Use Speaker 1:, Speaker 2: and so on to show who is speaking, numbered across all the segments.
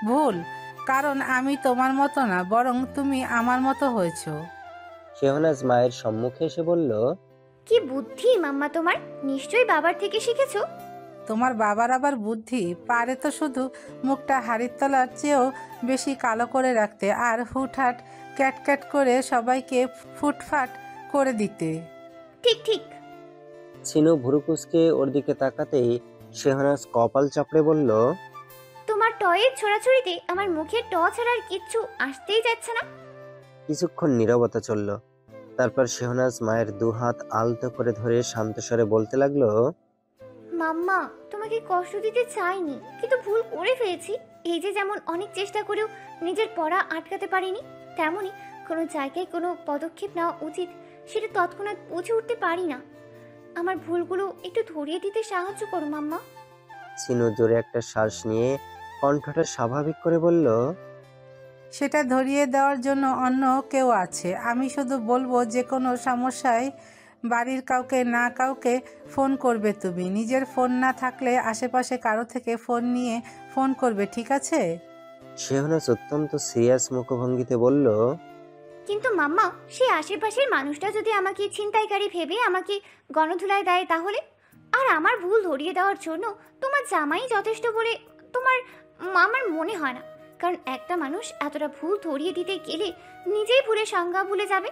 Speaker 1: ভুল, কারণ আমি তোমার মতো না, বরং তুমি আমার মতো হয়েছো।
Speaker 2: শেহনাজ মায়ের সম্মুখে এসে বলল,
Speaker 3: কি বুদ্ধি মাম্মা তোমার, নিশ্চয়ই বাবার থেকে শিখেছো।
Speaker 1: তোমার বাবার আবার বুদ্ধি, পারে তো শুধু মুখটা হাড়ির তলার চেয়েও বেশি কালো করে রাখতে আর হুটহাট ক্যাট করে সবাইকে ফুটফাট করে দিতে।
Speaker 3: ঠিক ঠিক।
Speaker 2: ছিনু ভুরুকুসকে ওর দিকে তাকাতেই শেহনাজ কপাল চাপড়ে বলল,
Speaker 3: তোমার টয়ের ছোড়াছুড়িতে আমার মুখে ট ছাড়ার কিচ্ছু আসতেই যাচ্ছে না।
Speaker 2: কিছুক্ষণ নীরবতা চলল। তারপর শেহনাজ মায়ের দুহাত আলতো করে ধরে শান্ত স্বরে বলতে লাগলো,
Speaker 3: মাম্মা, তোমাকে কষ্ট দিতে চাইনি, কিন্তু ভুল করে ফেলেছি। এই যে যেমন অনেক চেষ্টা করেও নিজের পড়া আটকাতে পারিনি, তেমনি কোনো জায়গায় কোনো পদক্ষেপ নেওয়া উচিত সেটা তৎক্ষণাৎ বুঝে উঠতে পারি না। আমার ভুলগুলো একটু ধরিয়ে দিতে সাহায্য করো মাম্মা।
Speaker 2: ছিনু জোরে একটা শ্বাস নিয়ে কণ্ঠটা স্বাভাবিক করে বলল,
Speaker 1: সেটা ধরিয়ে দেওয়ার জন্য অন্য কেউ আছে। আমি শুধু বলবো যে কোনো সমস্যায় বাড়ির কাউকে না কাউকে ফোন করবে। তুমি নিজের ফোন না থাকলে আশেপাশে কারো থেকে ফোন নিয়ে ফোন করবে, ঠিক আছে?
Speaker 2: শেহনাজ অত্যন্ত সিরিয়াস মুখভঙ্গিতে বলল,
Speaker 3: কিন্তু মাম্মা, সেই আশেপাশের মানুষটা যদি আমাকে ছিনতাইকারী ভেবে আমাকে গণধুলায় দেয় তাহলে? আর আমার ভুল ধরিয়ে দেওয়ার জন্য তোমার জামাই যথেষ্ট বলে তোমার আমার মনে হয় না। কারণ একটা মানুষ এতটা ভুল ধরিয়ে দিতে গেলে নিজেই ভুলে সংজ্ঞা ভুলে যাবে।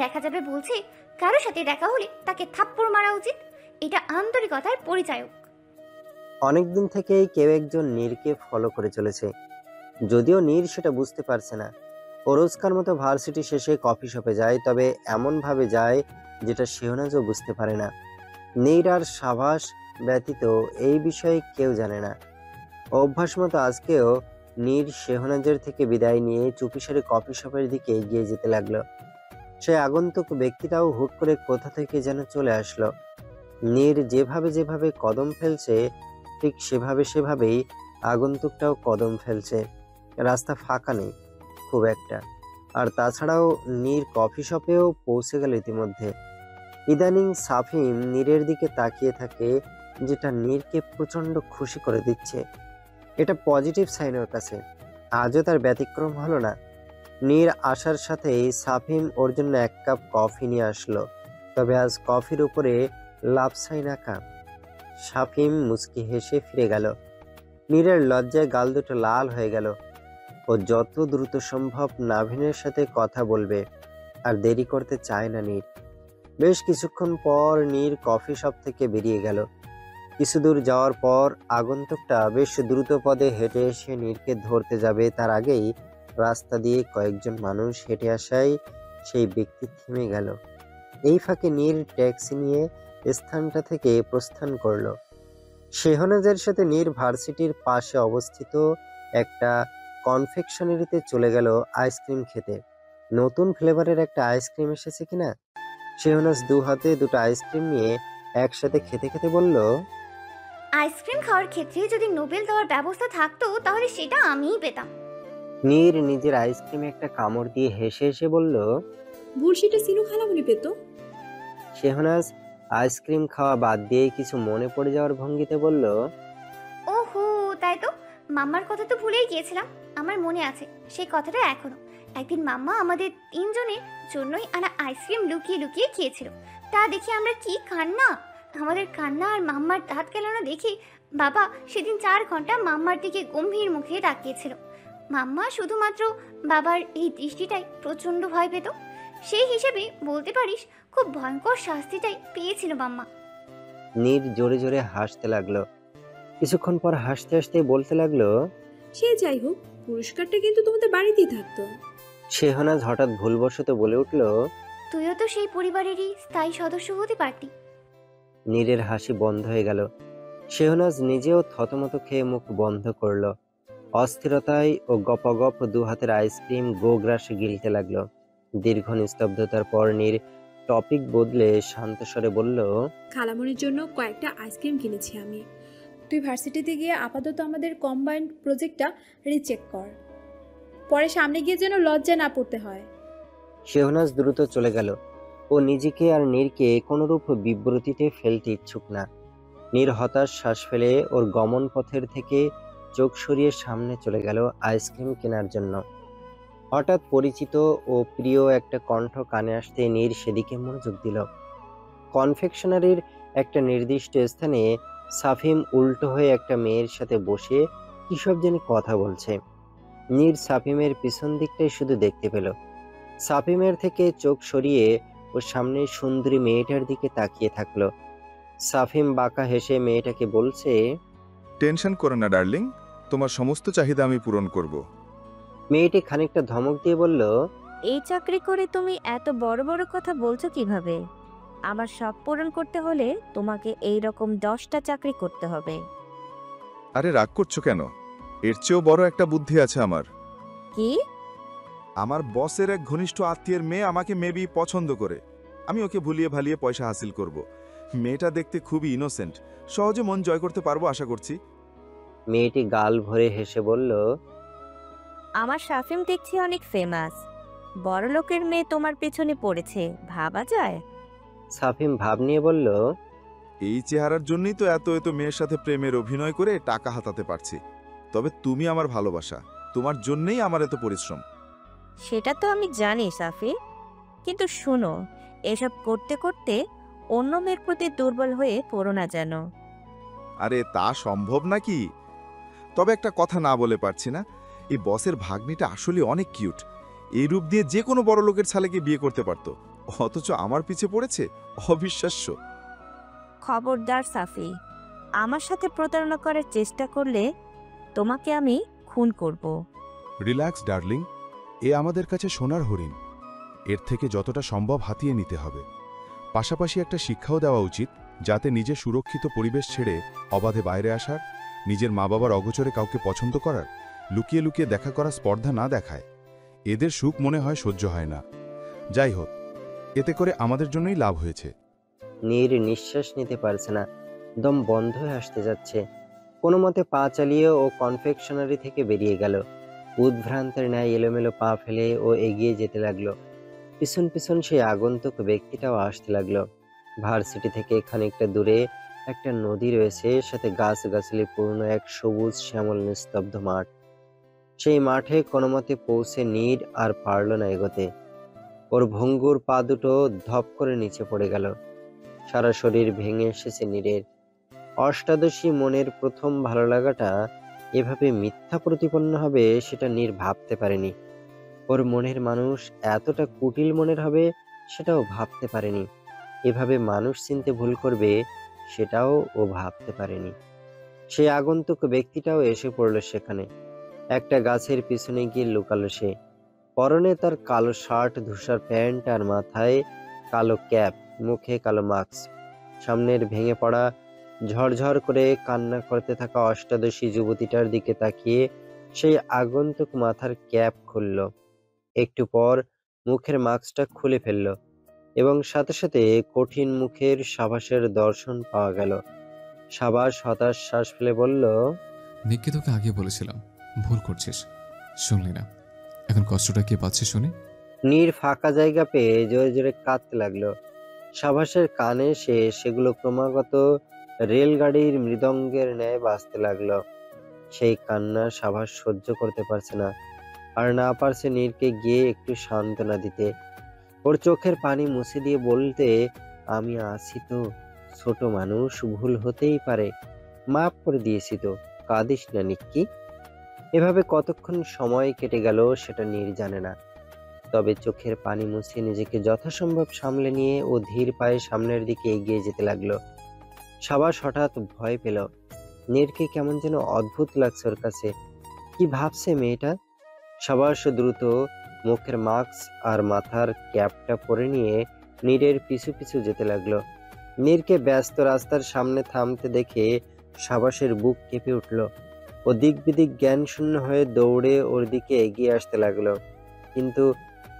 Speaker 3: দেখা যাবে বলছে কারোর সাথে দেখা হলে তাকে থাপ্পড় মারা উচিত। এটা আন্তরিকতার পরিচায়ক।
Speaker 2: অনেকদিন থেকেই কেউ একজন নীরকে ফলো করে চলেছে, যদিও নীর সেটা বুঝতে পারছে না। ও রোজকার মতো ভার্সিটি শেষে কফি শপে যায়, তবে এমন ভাবে যায় যেটা শেহনাজও বুঝতে পারে না। নীর আর সাবাস ব্যতীত এই বিষয়ে কেউ জানে না। অভ্যাস মতো আজকেও নীর শেহনাজের থেকে বিদায় নিয়ে চুপিসারে কফি শপের দিকে এগিয়ে যেতে লাগলো। সে আগন্তুক ব্যক্তিটাও হুট করে কোথা থেকে যেন চলে আসলো। নীর যেভাবে যেভাবে কদম ফেলছে, ঠিক সেভাবেই আগন্তুকটাও কদম ফেলছে। রাস্তা ফাঁকা নেই খুব একটা। আর তাছাড়াও নীর কফি শপেও পৌঁছে গেল ইতিমধ্যে। ইদানিং সাফিম নীরের দিকে তাকিয়ে থাকে, যেটা নীরকে প্রচন্ড খুশি করে দিচ্ছে। এটা পজিটিভ সাইন ওর কাছে। আজও তার ব্যতিক্রম হলো না। নীর আসার সাথেই সাফিম ওর জন্য এক কাপ কফি নিয়ে আসলো, তবে আজ কফির উপরে লাভ সাইন আঁকা। সাফিম মুচকি হেসে ফিরে গেল। নীরের লজ্জায় গাল দুটো লাল হয়ে গেল। ও যত দ্রুত সম্ভব নাভিনের সাথে কথা বলবে, আর দেরি করতে চায় না নীর। বেশ কিছুক্ষণ পর নীর কফি শপ থেকে বেরিয়ে গেল। কিছু দূর যাওয়ার পর আগন্তুকটা বেশ দ্রুত পদে হেঁটে এসে নীরকে ধরতে যাবে, তার আগেই রাস্তা দিয়ে কয়েকজন মানুষ হেঁটে আসায় সেই ব্যক্তি থেমে গেল। এই ফাঁকে নীর ট্যাক্সি নিয়ে স্থানটা থেকে প্রস্থান করলো। শেহনাজের সাথে নীর ভার্সিটির পাশে অবস্থিত একটা কনফেকশনারিতে চলে গেল আইসক্রিম খেতে। নতুন ফ্লেভারের একটা আইসক্রিম এসেছে কিনা। শেহনাজ দু হাতে দুটো আইসক্রিম নিয়ে একসাথে খেতে খেতে বলল,
Speaker 3: আইসক্রিম খাওয়ার ক্ষেত্রে যদি নোবেল দেওয়ার ব্যবস্থা থাকতো তাহলে সেটা আমিই পেতাম।
Speaker 2: নীর নিজের আইসক্রিমে একটা কামড় দিয়ে হেসে হেসে বলল।
Speaker 4: বুড়শিটা সিনু খালামুনি পেত।
Speaker 2: শেহনাজ আইসক্রিম খাওয়া বাদ দিয়ে কিছু মনে পড়ে যাওয়ার ভঙ্গিতে বলল,
Speaker 3: ওহো, তাই তো। মাম্মার কথা তো ভুলেই গিয়েছিলাম। আমার মনে আছে সেই কথাটা এখনো। একদিন মাম্মা আমাদের তিনজনের জন্যই আনা আইসক্রিম লুকিয়ে লুকিয়ে খেয়েছিল। তা দেখে আমরা কি কান্না! আমাদের কান্না আর মাম্মার দাঁত কেলানো দেখে বাবা সেদিন 4 ঘন্টা মাম্মার দিকে গম্ভীর মুখে তাকিয়েছিল। মাম্মা শুধুমাত্র বাবার এই দৃষ্টিটাই প্রচণ্ড ভয় পেত। সেই হিসেবে বলতে পারিস খুব ভয়ঙ্কর শাস্তিটাই পেয়েছিল মাম্মা।
Speaker 2: নীর জোরে জোরে হাসতে লাগলো। কিছুক্ষণ পর হাসতে হাসতে বলতে লাগলো,
Speaker 4: সে যাই হোক, পুরস্কারটা কিন্তু তোমাদের বাড়িতেই থাকতো।
Speaker 2: শেহনাজ হঠাৎ ভুলবশত বলে উঠল,
Speaker 3: তুইও তো সেই পরিবারেরই স্থায়ী সদস্য হতে পারতি।
Speaker 2: নীরের হাসি বন্ধ হয়ে গেল। শেহনাজ নিজেও থতমত খেয়ে মুখ বন্ধ করলো। অস্থিরতায় ও গপগপ দু হাতের আইসক্রিম গোগ্রাসে গিলতে লাগলো। দীর্ঘ নিস্তব্ধতার পর নীর টপিক বদলে শান্ত স্বরে বলল,
Speaker 4: খালামুনির জন্য কয়েকটা আইসক্রিম কিনেছি আমি। তুই ভার্সিটিতে গিয়ে আপাতত আমাদের কম্বাইন্ড প্রজেক্টটা রিচেক কর, পরে সামনে গিয়ে যেন লজ্জা না পড়তে হয়।
Speaker 2: শেহনাজ দ্রুত চলে গেল। ও নিজেকে আর নীরকে কোনরূপ বিব্রতিতে ফেলতে ইচ্ছুক না। নীর হতাশ শ্বাস ফেলে ওর গমন পথের থেকে চোখ সরিয়ে সামনে চলে গেল আইসক্রিম কেনার জন্য। হঠাৎ পরিচিত ও প্রিয় একটা কণ্ঠ কানে আসতে নীর সেদিকে মনোযোগ দিল। কনফেকশনারির একটা নির্দিষ্ট স্থানে সাফিম উল্টো হয়ে একটা মেয়ের সাথে বসে কি সব যেন কথা বলছে। নীর সাফিমের পিছন দিকটাই শুধু দেখতে পেল। সাফিমের থেকে চোখ সরিয়ে ওর সামনে সুন্দরী মেয়েটার দিকে তাকিয়ে থাকলো। সাফিম বাঁকা হেসে মেয়েটাকে বলছে,
Speaker 5: টেনশন করো না ডার্লিং, তোমার সমস্ত চাহিদা আমি পূরণ করব।
Speaker 2: মেয়েটি খানিকটা ধমক দিয়ে বলল,
Speaker 6: এই চাকরি করে তুমি এত বড় বড় কথা বলছো কিভাবে? আমার সব পূরণ করতে হলে তোমাকে এই রকম 10টা চাকরি করতে হবে।
Speaker 5: আরে রাগ করছো কেন? এর চেয়েও বড় একটা বুদ্ধি আছে আমার।
Speaker 6: কি?
Speaker 5: আমার বসের এক ঘনিষ্ঠ আত্মীয়ের মেয়ে আমাকে মেবি পছন্দ করে। আমি ওকে ভুলিয়ে ভালিয়ে পয়সা হাসিল করব। মেয়েটা দেখতে খুবই ইনোসেন্ট, সহজে মন জয় করতে পারবো আশা করছি।
Speaker 2: মেয়েটি গাল ভরে হেসে বলল,
Speaker 6: আমার সাফিম দেখছি অনেক ফেমাস, বড় লোকের মেয়ে তোমার পেছনে পড়েছে, ভাবা যায়?
Speaker 2: সাফিম ভাব নিয়ে বলল,
Speaker 5: এই চেহারার জন্যই তো এত এত মেয়ের সাথে প্রেমের অভিনয় করে টাকা হাতাতে পারছি। তবে তুমি আমার ভালোবাসা, তোমার জন্যই আমার এত পরিশ্রম।
Speaker 6: সেটা তো আমি জানি সাফি, কিন্তু শোনো, এসব করতে করতে অন্য মেয়ের প্রতি দুর্বল হয়ে পড়ো না যেন।
Speaker 5: আরে তা সম্ভব নাকি? তবে একটা কথা না বলে পারছি না, এই বসের ভাগ্নিটা আসলে অনেক কিউট। এই রূপ দিয়ে যে কোনো বড় লোকের ছেলেকে বিয়ে করতে পারত, অথচ আমার পিছে পড়েছে। অবিশ্বাস্য।
Speaker 6: খবরদার সাফি, আমার সাথে প্রতারণা করার চেষ্টা করলে তোমাকে আমি খুন করব।
Speaker 7: রিল্যাক্স ডার্লিং, এ আমাদের কাছে সোনার হরিণ। এর থেকে যতটা সম্ভব হাতিয়ে নিতে হবে। পাশাপাশি একটা শিক্ষাও দেওয়া উচিত, যাতে নিজে সুরক্ষিত পরিবেশ ছেড়ে অবাধে বাইরে আসার, নিজের মা বাবার অগোচরে কাউকে পছন্দ করার, লুকিয়ে লুকিয়ে দেখা করা স্পর্ধা না দেখায়। এদের সুখ মনে হয় সহ্য হয় না। যাই হোক, এতে করে আমাদের জন্যই লাভ হয়েছে।
Speaker 2: নীর নিঃশ্বাস নিতে পারছে না, দম বন্ধ হয়ে আসতে যাচ্ছে। কোনো মতে পা চালিয়ে ও কনফেকশনারি থেকে বেরিয়ে গেল। উদ্ভ্রান্তের ন্যায় এলোমেলো পা ফেলে ও এগিয়ে যেতে লাগলো। পিছন পিছন সেই আগন্তুক ব্যক্তিটাও আসতে লাগলো। ভার্সিটি থেকে খানিকটা দূরে একটা নদী রয়েছে, সাথে গাছগাছালি পূর্ণ এক সবুজ শ্যামল নিস্তব্ধ মাঠ। সেই মাঠে কোনো মতে পৌঁছে নীর আর পারল না এগোতে। ওর ভঙ্গুর পা দুটো ধপ করে নিচে পড়ে গেল। সারা শরীর ভেঙে এসেছে নীরের। অষ্টাদশী মনের প্রথম ভালো লাগাটা এভাবে মিথ্যা প্রতিপন্ন হবে সেটা নীর ভাবতে পারেনি। ওর মনের মানুষ এতটা কুটিল মনের হবে সেটাও ভাবতে পারেনি। এভাবে মানুষ চিনতে ভুল করবে সেটাও ও ভাবতে পারেনি। সেই আগন্তুক ব্যক্তিটাও এসে পড়ল সেখানে। একটা গাছের পিছনে গিয়ে লুকালো সে। পরনে তার কালো শার্ট, ধূসর প্যান্ট আর মাথায় কালো ক্যাপ, মুখে কালো মাস্ক। সামনের ভেঙে পড়া ঝরঝর করে কান্না করতে থাকা অষ্টাদশী যুবতীটার দিকে তাকিয়ে সেই আগন্তুক মাথার ক্যাপ খুলল। একটু পর মুখের মাস্কটা খুলে ফেলল এবং সাথে সাথে কঠিন মুখের সাবাসের দর্শন পাওয়া গেল। সাবাস হতাশ শ্বাস ফেলে বলল,
Speaker 8: নিকি, তোকে আগে বলেছিলাম ভুল করছিস, শুনলি না। এখন কষ্টটা কি পাচ্ছিস শুনি?
Speaker 2: নীর ফাঁকা জায়গা পেয়ে জোরে জোরে কাঁদতে লাগলো। সাবাসের কানে সেগুলো ক্রমাগত রেলগাড়ির মৃদঙ্গের ন্যায় বাজতে লাগলো। সেই কান্না সাবাস সহ্য করতে পারছে না, আর না পারছে নীরকে গিয়ে একটু সান্ত্বনা দিতে। ওর চোখের পানি মুছে দিয়ে বলতে, আমি আছি তো, ছোট মানুষ, ভুল হতেই পারে, মাফ করে দিয়েছি তো, কাঁদিস না নিক্কি। এভাবে কতক্ষণ সময় কেটে গেল সেটা নীর জানে না। তবে চোখের পানি মুছে নিজেকে যথাসম্ভব সামলে নিয়ে ও ধীর পায়ে সামনের দিকে এগিয়ে যেতে লাগলো। সাবাস হঠাৎ ভয় পেল। নীরকে কেমন যেন অদ্ভুত লাগছে ওর কাছে। কি ভাবছে মেয়েটা? সাবাস দ্রুত মুখের মাস্ক আর মাথার ক্যাপটা পরে নিয়ে নীরের পিছু পিছু যেতে লাগলো। নীরকে ব্যস্ত রাস্তার সামনে থামতে দেখে সাবাসের বুক কেঁপে উঠল। ও দিক বিদিক জ্ঞান শূন্য হয়ে দৌড়ে ওর দিকে এগিয়ে আসতে লাগলো। কিন্তু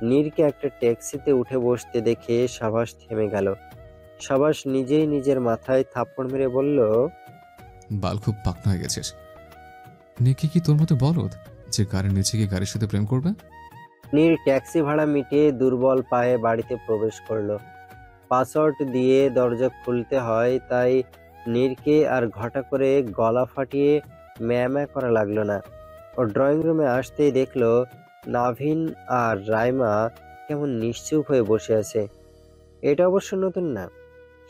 Speaker 2: নীরকে একটা ট্যাক্সিতে উঠে বসতে দেখে সাবাস থেমে গেল। সাবাস নিজেই নিজের মাথায় থাপ্পড় মেরে বলল,
Speaker 8: বাল খুব পাকনা হয়ে গেছিস। নিকি কি তোর মতো বলদ যে গাড়ির নিচে গিয়ে গাড়ির সাথে প্রেম করবে?
Speaker 2: নীর ট্যাক্সি ভাড়া মিটিয়ে দুর্বল পায়ে বাড়িতে প্রবেশ করলো। পাসওয়ার্ড দিয়ে দরজা খুলতে হয়, তাই নীরকে আর ঘটা করে গলা ফাটিয়ে ম্যাঁ করা লাগলো না। ও ড্রয়িং রুমে আসতেই দেখলো নাভিন আর রাইমা কেমন নিশ্চুপ হয়ে বসে আছে। এটা অবশ্য নতুন না,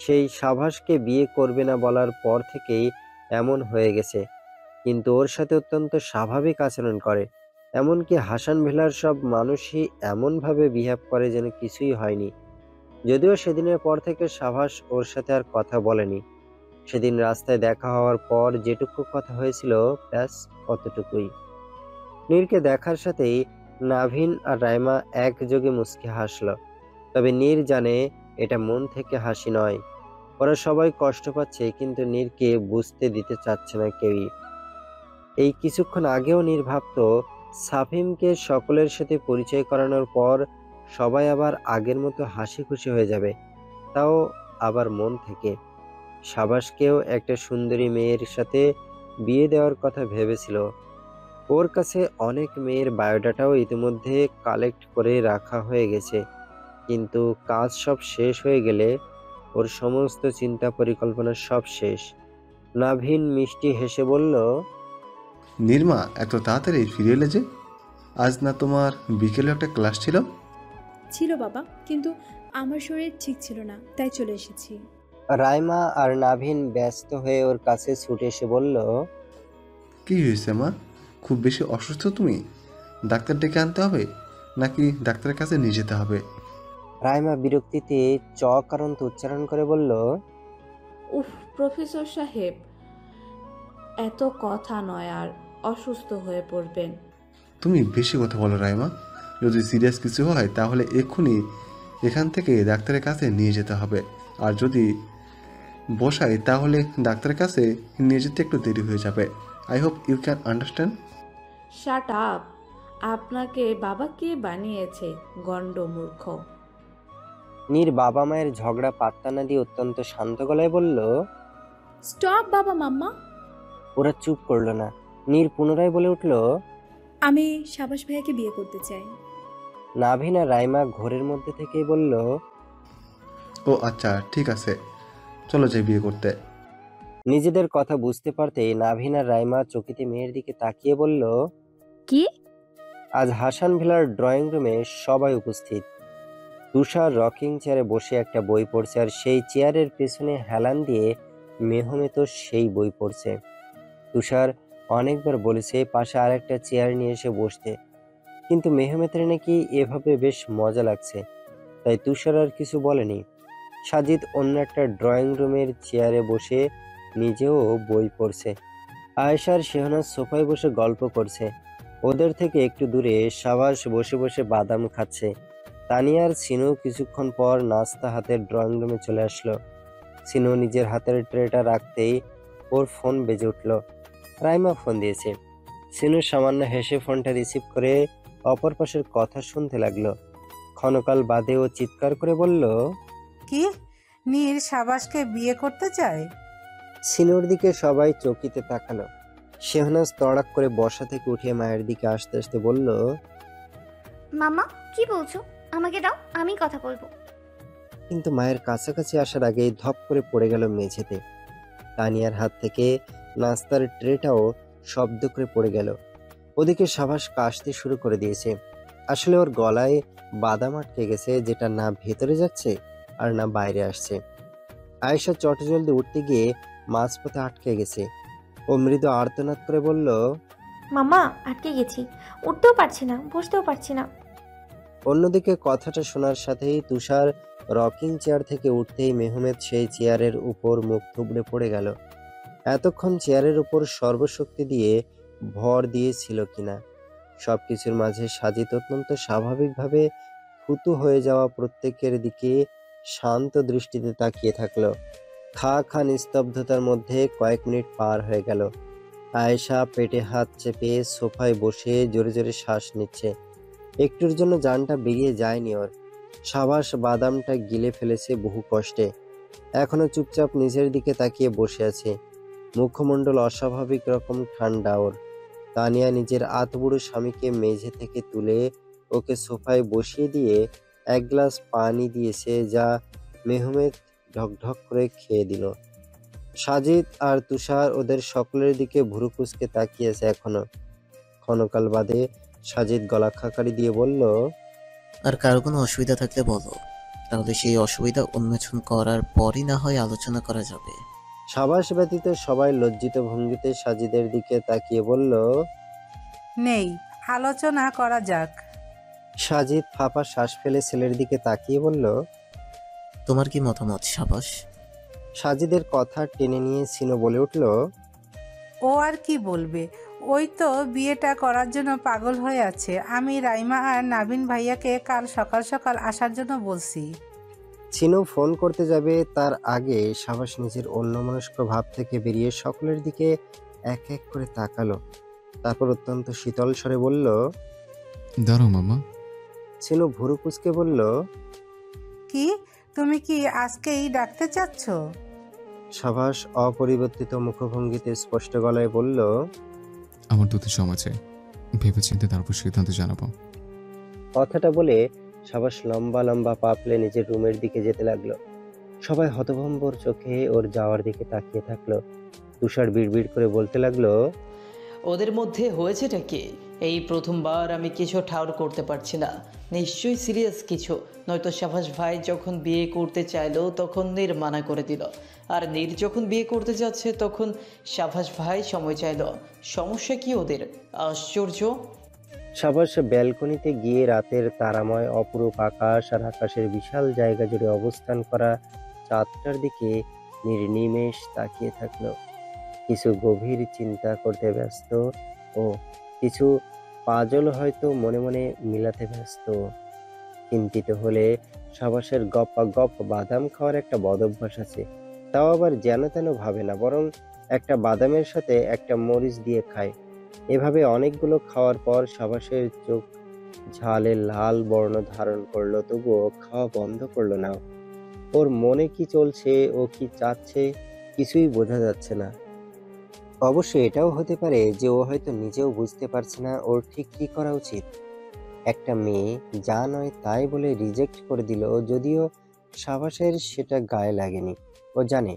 Speaker 2: সেই সাভাসকে বিয়ে করবে না বলার পর থেকেই এমন হয়ে গেছে, কিন্তু ওর সাথে অত্যন্ত স্বাভাবিক আচরণ করে। এমনকি হাসান ভিলার সব মানুষই এমনভাবে বিহেভ করে যেন কিছুই হয়নি। যদিও সেদিনের পর থেকে সাভাস ওর সাথে আর কথা বলেনি। সেদিন রাস্তায় দেখা হওয়ার পর যেটুকু কথা হয়েছিল ব্যাস অতটুকুই। নীরকে দেখার সাথেই নাভিন আর রাইমা একযোগে মুচকি হাসলো। তবে নীর জানে এটা মন থেকে হাসি নয়। ওরা সবাই কষ্ট পাচ্ছে, কিন্তু নীরকে বুঝতে দিতে চাচ্ছে না কেউই। এই কিছুক্ষণ আগেও নীর ভাবতো সাফিমকে সকলের সাথে পরিচয় করানোর পর সবাই আবার আগের মতো হাসি খুশি হয়ে যাবে, তাও আবার মন থেকে। সাবাসকেও একটা সুন্দরী মেয়ের সাথে বিয়ে দেওয়ার কথা ভেবেছিল। ওর কাছে অনেক মেয়ের বায়োডাটাও ইতিমধ্যে কালেক্ট করে রাখা হয়ে গেছে, কিন্তু কাজ সব শেষ হয়ে গেলে ওর সমস্ত চিন্তা পরিকল্পনা সব শেষ। নাভিন মিষ্টি হেসে বলল,
Speaker 9: নির্মা এত তাড়াতাড়ি ফিরে এলে যে? আজ না তোমার বিকেলে একটা ক্লাস ছিল?
Speaker 4: ছিল বাবা, কিন্তু আমার শরীর ঠিক ছিল না, তাই চলে এসেছি।
Speaker 2: রাইমা আর নাভিন ব্যস্ত হয়ে ওর কাছে ছুটে এসে বলল,
Speaker 9: কি হয়েছে মা? খুব বেশি অসুস্থ তুমি? ডাক্তার ডেকে আনতে হবে নাকি ডাক্তারের কাছে নিয়ে যেতে হবে?
Speaker 2: রাইমা বিরক্তিতে কারন্ত উচ্চারণ করে বলল,
Speaker 10: উফ প্রফেসর সাহেব, এত কথা নয়, আর অসুস্থ হয়ে পড়বেন।
Speaker 9: তুমি বেশি কথা বলো রাইমা। যদি সিরিয়াস কিছু হয় তাহলে এক্ষুনি এখান থেকে ডাক্তারের কাছে নিয়ে যেতে হবে, আর যদি বসাই তাহলে ডাক্তারের কাছে নিয়ে যেতে একটু দেরি হয়ে যাবে। I hope you can understand.
Speaker 10: Shut up! আপনাকে বাবা কে বানিয়েছে, গন্ড মূর্খ?
Speaker 2: নীর বাবা মায়ের ঝগড়া পাত্তা না দিয়ে অত্যন্ত শান্ত গলায় বলল।
Speaker 4: স্টপ বাবা মাম্মা।
Speaker 2: ওরা চুপ করলো না। নীর পুনরায় বলে উঠল,
Speaker 4: আমি সাবাস ভাইয়াকে বিয়ে করতে চাই।
Speaker 2: নাভিন আর রাইমা ঘোরের মধ্যে থেকেই বলল,
Speaker 9: ও আচ্ছা ঠিক আছে, চলো যাই বিয়ে করতে।
Speaker 2: নিজেদের কথা বুঝতে পারতেই নাভিন আর রাইমা চকিতে মেয়ের দিকে তাকিয়ে বলল,
Speaker 6: কি?
Speaker 2: আজ হাসান ভিলার ড্রয়িং রুমে সবাই উপস্থিত। তুষার রকিং চেয়ারে বসে একটা বই পড়ছে, আর সেই চেয়ারের পেছনে হেলান দিয়ে মেহমেত সেই বই পড়ছে। তুষার অনেকবার বলেছে পাশে আরেকটা চেয়ার নিয়ে এসে বসতে, কিন্তু মেহমেতের নাকি এভাবে বেশ মজা লাগছে, তাই তুষার আর কিছু বলেনি। সাজিদ অন্য একটা ড্রয়িং রুমের চেয়ারে বসে নিজেও বই পড়ছে। আয়েশার শেহনাজ সোফায় বসে গল্প করছে। ওদের থেকে একটু দূরে সাবাস বসে বসে বাদাম খাচ্ছে। তানিয়ার সিনু কিছুক্ষণ পর নাস্তা হাতে ড্রয়িং রুমে চলে আসলো। সিনু নিজের হাতের ট্রেটা রাখতেই ওর ফোন বেজে উঠল। রাইমা ফোন দিয়েছে। সিনু সামান্য হেসে ফোনটা রিসিভ করে অপর পাশের কথা শুনতে লাগলো। ক্ষণকাল বাদে ও চিৎকার করে বলল,
Speaker 1: কি? নীর সাবাসকে বিয়ে করতে চায়?
Speaker 2: সিনুর দিকে সবাই চকিতে তাকালো। শেহনাজ তড়াক করে বসা থেকে উঠে মায়ের দিকে আসতে আসতে বলল,
Speaker 3: মাম্মা কি বলছো? আমাকে দাও, আমি কথা বলবো।
Speaker 2: কিন্তু মায়ের কাছাকাছি আসার আগেই ধপ করে পড়ে গেল মেঝেতে। তানিয়ার হাত থেকে নাস্তার ট্রেটাও শব্দ করে পড়ে গেল। ওদিকে সাবাস কাশতে শুরু করে দিয়েছে। আসলে ওর গলায় বাদাম আটকে গেছে, যেটা না ভেতরে যাচ্ছে আর না বাইরে আসছে। আয়েশা চটজলদি উঠতে গিয়ে মাঝপথে আটকে গেছে। ও মৃদু আর্তনাদ করে বলল,
Speaker 11: মামা আটকে গেছি, উঠতেও পারছি না, বসতেও পারছি না।
Speaker 2: অন্যদিকে কথাটা শোনার সাথেই তুষার রকিং চেয়ার থেকে উঠতেই মেহমেদ সেই চেয়ারের উপর মুখ থুবড়ে পড়ে গেল। এতক্ষণ চেয়ারের উপর সর্বশক্তি দিয়ে ভর দিয়েছিল কিনা। সবকিছুর মাঝে সাজিদ অত্যন্ত স্বাভাবিকভাবে থুতু হয়ে যাওয়া প্রত্যেকের দিকে শান্ত দৃষ্টিতে তাকিয়ে থাকলো। খা খা নিস্তব্ধতার মধ্যে কয়েক মিনিট পার হয়ে গেল। আয়েশা পেটে হাত চেপে সোফায় বসে জোরে জোরে শ্বাস নিচ্ছে। একটুর জন্য জানটা বেরিয়ে যায়নি ওর। সাবাস বাদামটা গিলে ফেলেছে বহু কষ্টে। এখনো চুপচাপ নিজের দিকে তাকিয়ে বসে আছে। মুখমণ্ডল অস্বাভাবিক রকম ঠান্ডা ওর। তানিয়া নিজের আতবুড়ো স্বামীকে মেঝে থেকে তুলে ওকে সোফায় বসিয়ে দিয়ে এক গ্লাস পানি দিয়েছে, যা মেহমেদ ঢকঢক করে খেয়ে দিল। সাজিদ আর তুষার ওদের সকলের দিকে ভুরু কুঁচকে তাকিয়েছে এখনো। ক্ষণকাল বাদে সাজিদ গলা খাকারি দিয়ে বলল,
Speaker 12: আর কারো কোনো অসুবিধা থাকলে বলো, তাহলে সেই অসুবিধা উন্মোচন করার পরই না হয় আলোচনা করা যাবে।
Speaker 2: সাবাস ব্যতীত সবাই লজ্জিত ভঙ্গিতে সাজিদের দিকে তাকিয়ে বলল,
Speaker 1: নেই, আলোচনা করা যাক।
Speaker 2: সাজিদ ফাঁপা শ্বাস ফেলে ছেলের দিকে তাকিয়ে বলল,
Speaker 12: তোমার কি মতামত সাবাস?
Speaker 2: সাজিদের কথা টেনে নিয়ে সিনো বলে উঠল,
Speaker 1: ও আর কি বলবে, ওই তো বিয়েটা করার জন্য পাগল হয়ে আছে। আমি রাইমা আর নাবিন ভাইয়াকে কাল সকাল সকাল আসার জন্য বলছি।
Speaker 2: সিনো ফোন করতে যাবে তার আগে সাবাস নিজের অন্যমনস্ক ভাব থেকে বেরিয়ে সকলের দিকে এক এক করে তাকালো। তারপর অত্যন্ত শীতল স্বরে বলল,
Speaker 8: দাঁড়াও মামা।
Speaker 2: সিনো ভুরু কুঁচকে বলল,
Speaker 1: কি, তুমি কি আজকেই ডাকতে চাচ্ছ?
Speaker 2: সাবাস অপরিবর্তিত মুখভঙ্গিতে স্পষ্ট গলায় বলল,
Speaker 8: আমার 2 দিন সময় চাই, ভেবে চিন্তে তারপর সিদ্ধান্ত জানাবো।
Speaker 2: কথাটা বলে সাবাস লম্বা লম্বা পা ফেলে নিজের রুমের দিকে যেতে লাগলো। সবাই হতভম্বর চোখে ওর যাওয়ার দিকে তাকিয়ে থাকলো। তুষার বিড়বিড় করে বলতে লাগলো,
Speaker 13: ওদের মধ্যে হয়েছেটা কি? এই প্রথমবার আমি কিছু ঠাউর করতে পারছি না। নিশ্চয়ই সিরিয়াস কিছু, নয়তো সাবাস ভাই যখন বিয়ে করতে চাইলো তখন নীর মানা করে দিল, আর নীর যখন বিয়ে করতে যাচ্ছে তখন সাবাস ভাই সময় চাইলো। সমস্যা কি ওদের? আশ্চর্য।
Speaker 2: সাবাস ব্যালকনিতে গিয়ে রাতের তারাময় অপরূপ আকাশ আর আকাশের বিশাল জায়গা জুড়ে অবস্থান করা চাঁদটার দিকে নির্নিমেষ তাকিয়ে থাকলো। কিছু গভীর চিন্তা করতে ব্যস্ত ও কিছু পাজল হয়তো মনে মনে মিলাতে ব্যস্ত। চিন্তিত হলে সাবাসের গপ্পা গপ বাদাম খাওয়ার একটা বদ অভ্যাস আছে। তাও আবার যেন তেন ভাবে না, বরং একটা বাদামের সাথে একটা মরিচ দিয়ে খায়। এভাবে অনেকগুলো খাওয়ার পর সাবাসের চোখ ঝালে লাল বর্ণ ধারণ করলো, তবুও খাওয়া বন্ধ করলো না। ওর মনে কি চলছে, ও কি চাচ্ছে, কিছুই বোঝা যাচ্ছে না। অবশ্যই এটাও হতে পারে যে ও হয়তো নিজেও বুঝতে পারছে না ওর ঠিক কি করা উচিত। একটা মেয়ে যা নয় তাই বলে রিজেক্ট করে দিল, যদিও সাবাসের সেটা গায়ে লাগেনি। ও জানে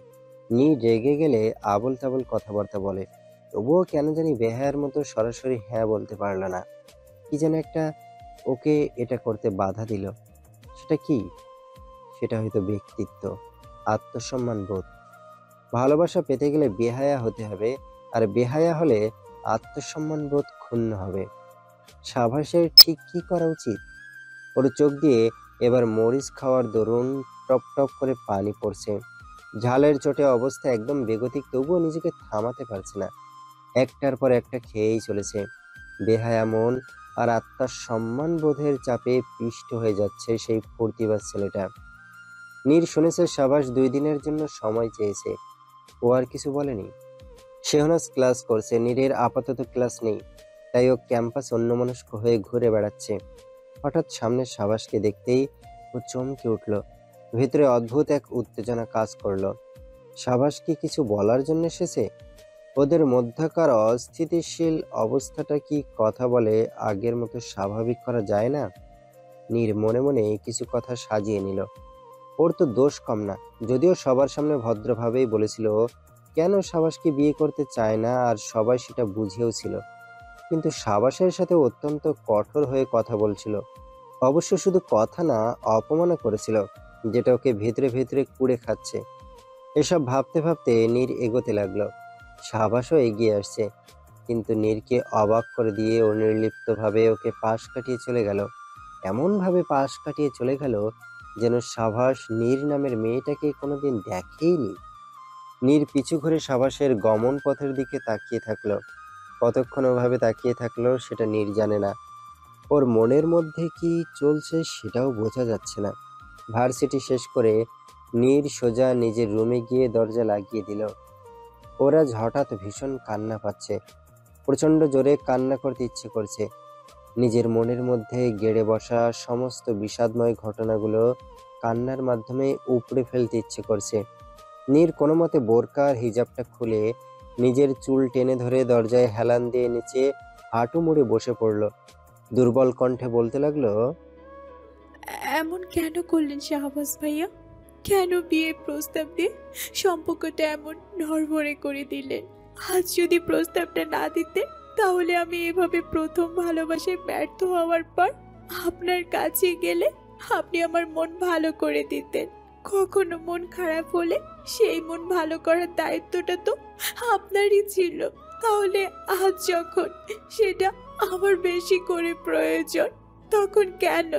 Speaker 2: রেগে গেলে আবল তাবল কথাবার্তা বলে, তবুও কেন জানি বেহায়ার মতো সরাসরি হ্যাঁ বলতে পারলো না। কি যেন একটা ওকে এটা করতে বাধা দিল। সেটা কি? সেটা হয়তো ব্যক্তিত্ব, আত্মসম্মান বোধ। ভালোবাসা পেতে গেলে বেহায়া হতে হবে, আর বেহায়া হলে আত্মসম্মান বোধ ক্ষুণ্ণ হবে। সাবাসের ঠিক কি করা উচিত? ওর চোখ দিয়ে এবার মরিচ খাওয়ার দরুন টপ টপ করে পানি পড়ছে। ঝালের চোটে অবস্থা একদম বেগতিক, তবুও নিজেকে থামাতে পারছে না। একটার পর একটা খেয়েই চলেছে। বেহায়া মন আর আত্মার সম্মান বোধের চাপে পিষ্ট হয়ে যাচ্ছে সেই ফুর্তিবাজ ছেলেটা। নীর শুনেছে সাবাস 2 দিনের জন্য সময় চেয়েছে। ও আর কিছু বলেনি। শেহনাজ ক্লাস করছে, নীরের আপাতত ক্লাস নেই, তাই ও ক্যাম্পাস অন্যমনস্ক হয়ে ঘুরে বেড়াচ্ছে। হঠাৎ সামনে সাবাসকে দেখতেই ও চমকে উঠল। ভেতরে অদ্ভুত এক উত্তেজনা কাজ করলো। সাবাস কি কিছু বলার জন্য এসেছে? ওদের মধ্যকার অস্থিতিশীল অবস্থাটা কি কথা বলে আগের মতো স্বাভাবিক করা যায় না? নীর মনে মনে কিছু কথা সাজিয়ে নিল। ওর তো দোষ কম না, যদিও সবার সামনে ভদ্রভাবেই বলেছিল কেন সাবাসকে বিয়ে করতে চায় না, আর সবাই সেটা বুঝেও ছিল। কিন্তু সাবাসের সাথে অত্যন্ত কঠোর হয়ে কথা বলছিল। অবশ্য শুধু কথা না, অপমানও করেছিল, যেটা ওকে ভেতরে ভেতরে কুড়ে খাচ্ছে। এসব ভাবতে ভাবতে নীর এগোতে লাগলো। সাবাসও এগিয়ে আসছে, কিন্তু নীরকে অবাক করে দিয়ে ও নির্লিপ্তভাবে ওকে পাশ কাটিয়ে চলে গেল। এমনভাবে পাশ কাটিয়ে চলে গেল যেন সাবাস নীর নামের মেয়েটাকে কোনোদিন দেখেইনি। নীর পিছু ঘুরে সাবাসের গমন পথের দিকে তাকিয়ে থাকলো। কতক্ষণ ওভাবে তাকিয়ে থাকলো সেটা নীর জানে না। ওর মনের মধ্যে কি চলছে সেটাও বোঝা যাচ্ছে না। ভার্সিটি শেষ করে নীর সোজা নিজের রুমে গিয়ে দরজা লাগিয়ে দিল। ওর আজ হঠাৎ ভীষণ কান্না পাচ্ছে, প্রচণ্ড জোরে কান্না করতে ইচ্ছে করছে। নিজের মনের মধ্যে গেড়ে বসা সমস্ত বিষাদময় ঘটনাগুলো কান্নার মাধ্যমে উপড়ে ফেলতে ইচ্ছে করছে। নীর কোনো মতে বোরকা আর হিজাবটা খুলে নিজের চুল টেনে ধরে দরজায় হেলান দিয়ে নিচে হাঁটু মুড়ে বসে পড়ল। দুর্বল কণ্ঠে বলতে লাগলো,
Speaker 4: এমন কেন করলেন শাহবাজ ভাইয়া? কেন বিয়ে প্রস্তাব দিয়ে সম্পর্কটা এমন নড়বড়ে করে দিলেন? আজ যদি প্রস্তাবটা না দিতে, তাহলে আমি এভাবে প্রথম ভালোবাসায় ব্যর্থ হওয়ার পর আপনার কাছে গেলে আপনি আমার মন ভালো করে দিতেন। কখনো মন খারাপ হলে সেই মন ভালো করার দায়িত্বটা তো আপনারই ছিল। তাহলে আজ যখন সেটা আমার বেশি করে প্রয়োজন, তখন কেন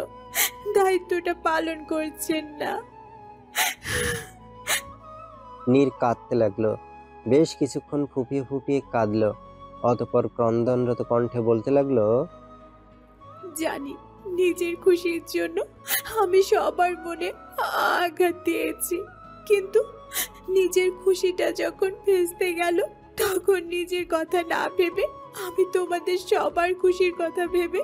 Speaker 4: দায়িত্বটা পালন করছেন না?
Speaker 2: নীর কাঁদতে লাগলো। বেশ কিছুক্ষণ ফুপিয়ে ফুপিয়ে কাঁদলো। অতঃপর ক্রন্দনরত কণ্ঠে বলতে লাগলো,
Speaker 4: জানি নিজের খুশির জন্য আমি সবার মনে আঘাত দিয়েছি, কিন্তু নিজের খুশিটা যখন ভেস্তে গেল, তখন নিজের কথা না ভেবে আমি তোমাদের সবার খুশির কথা ভেবে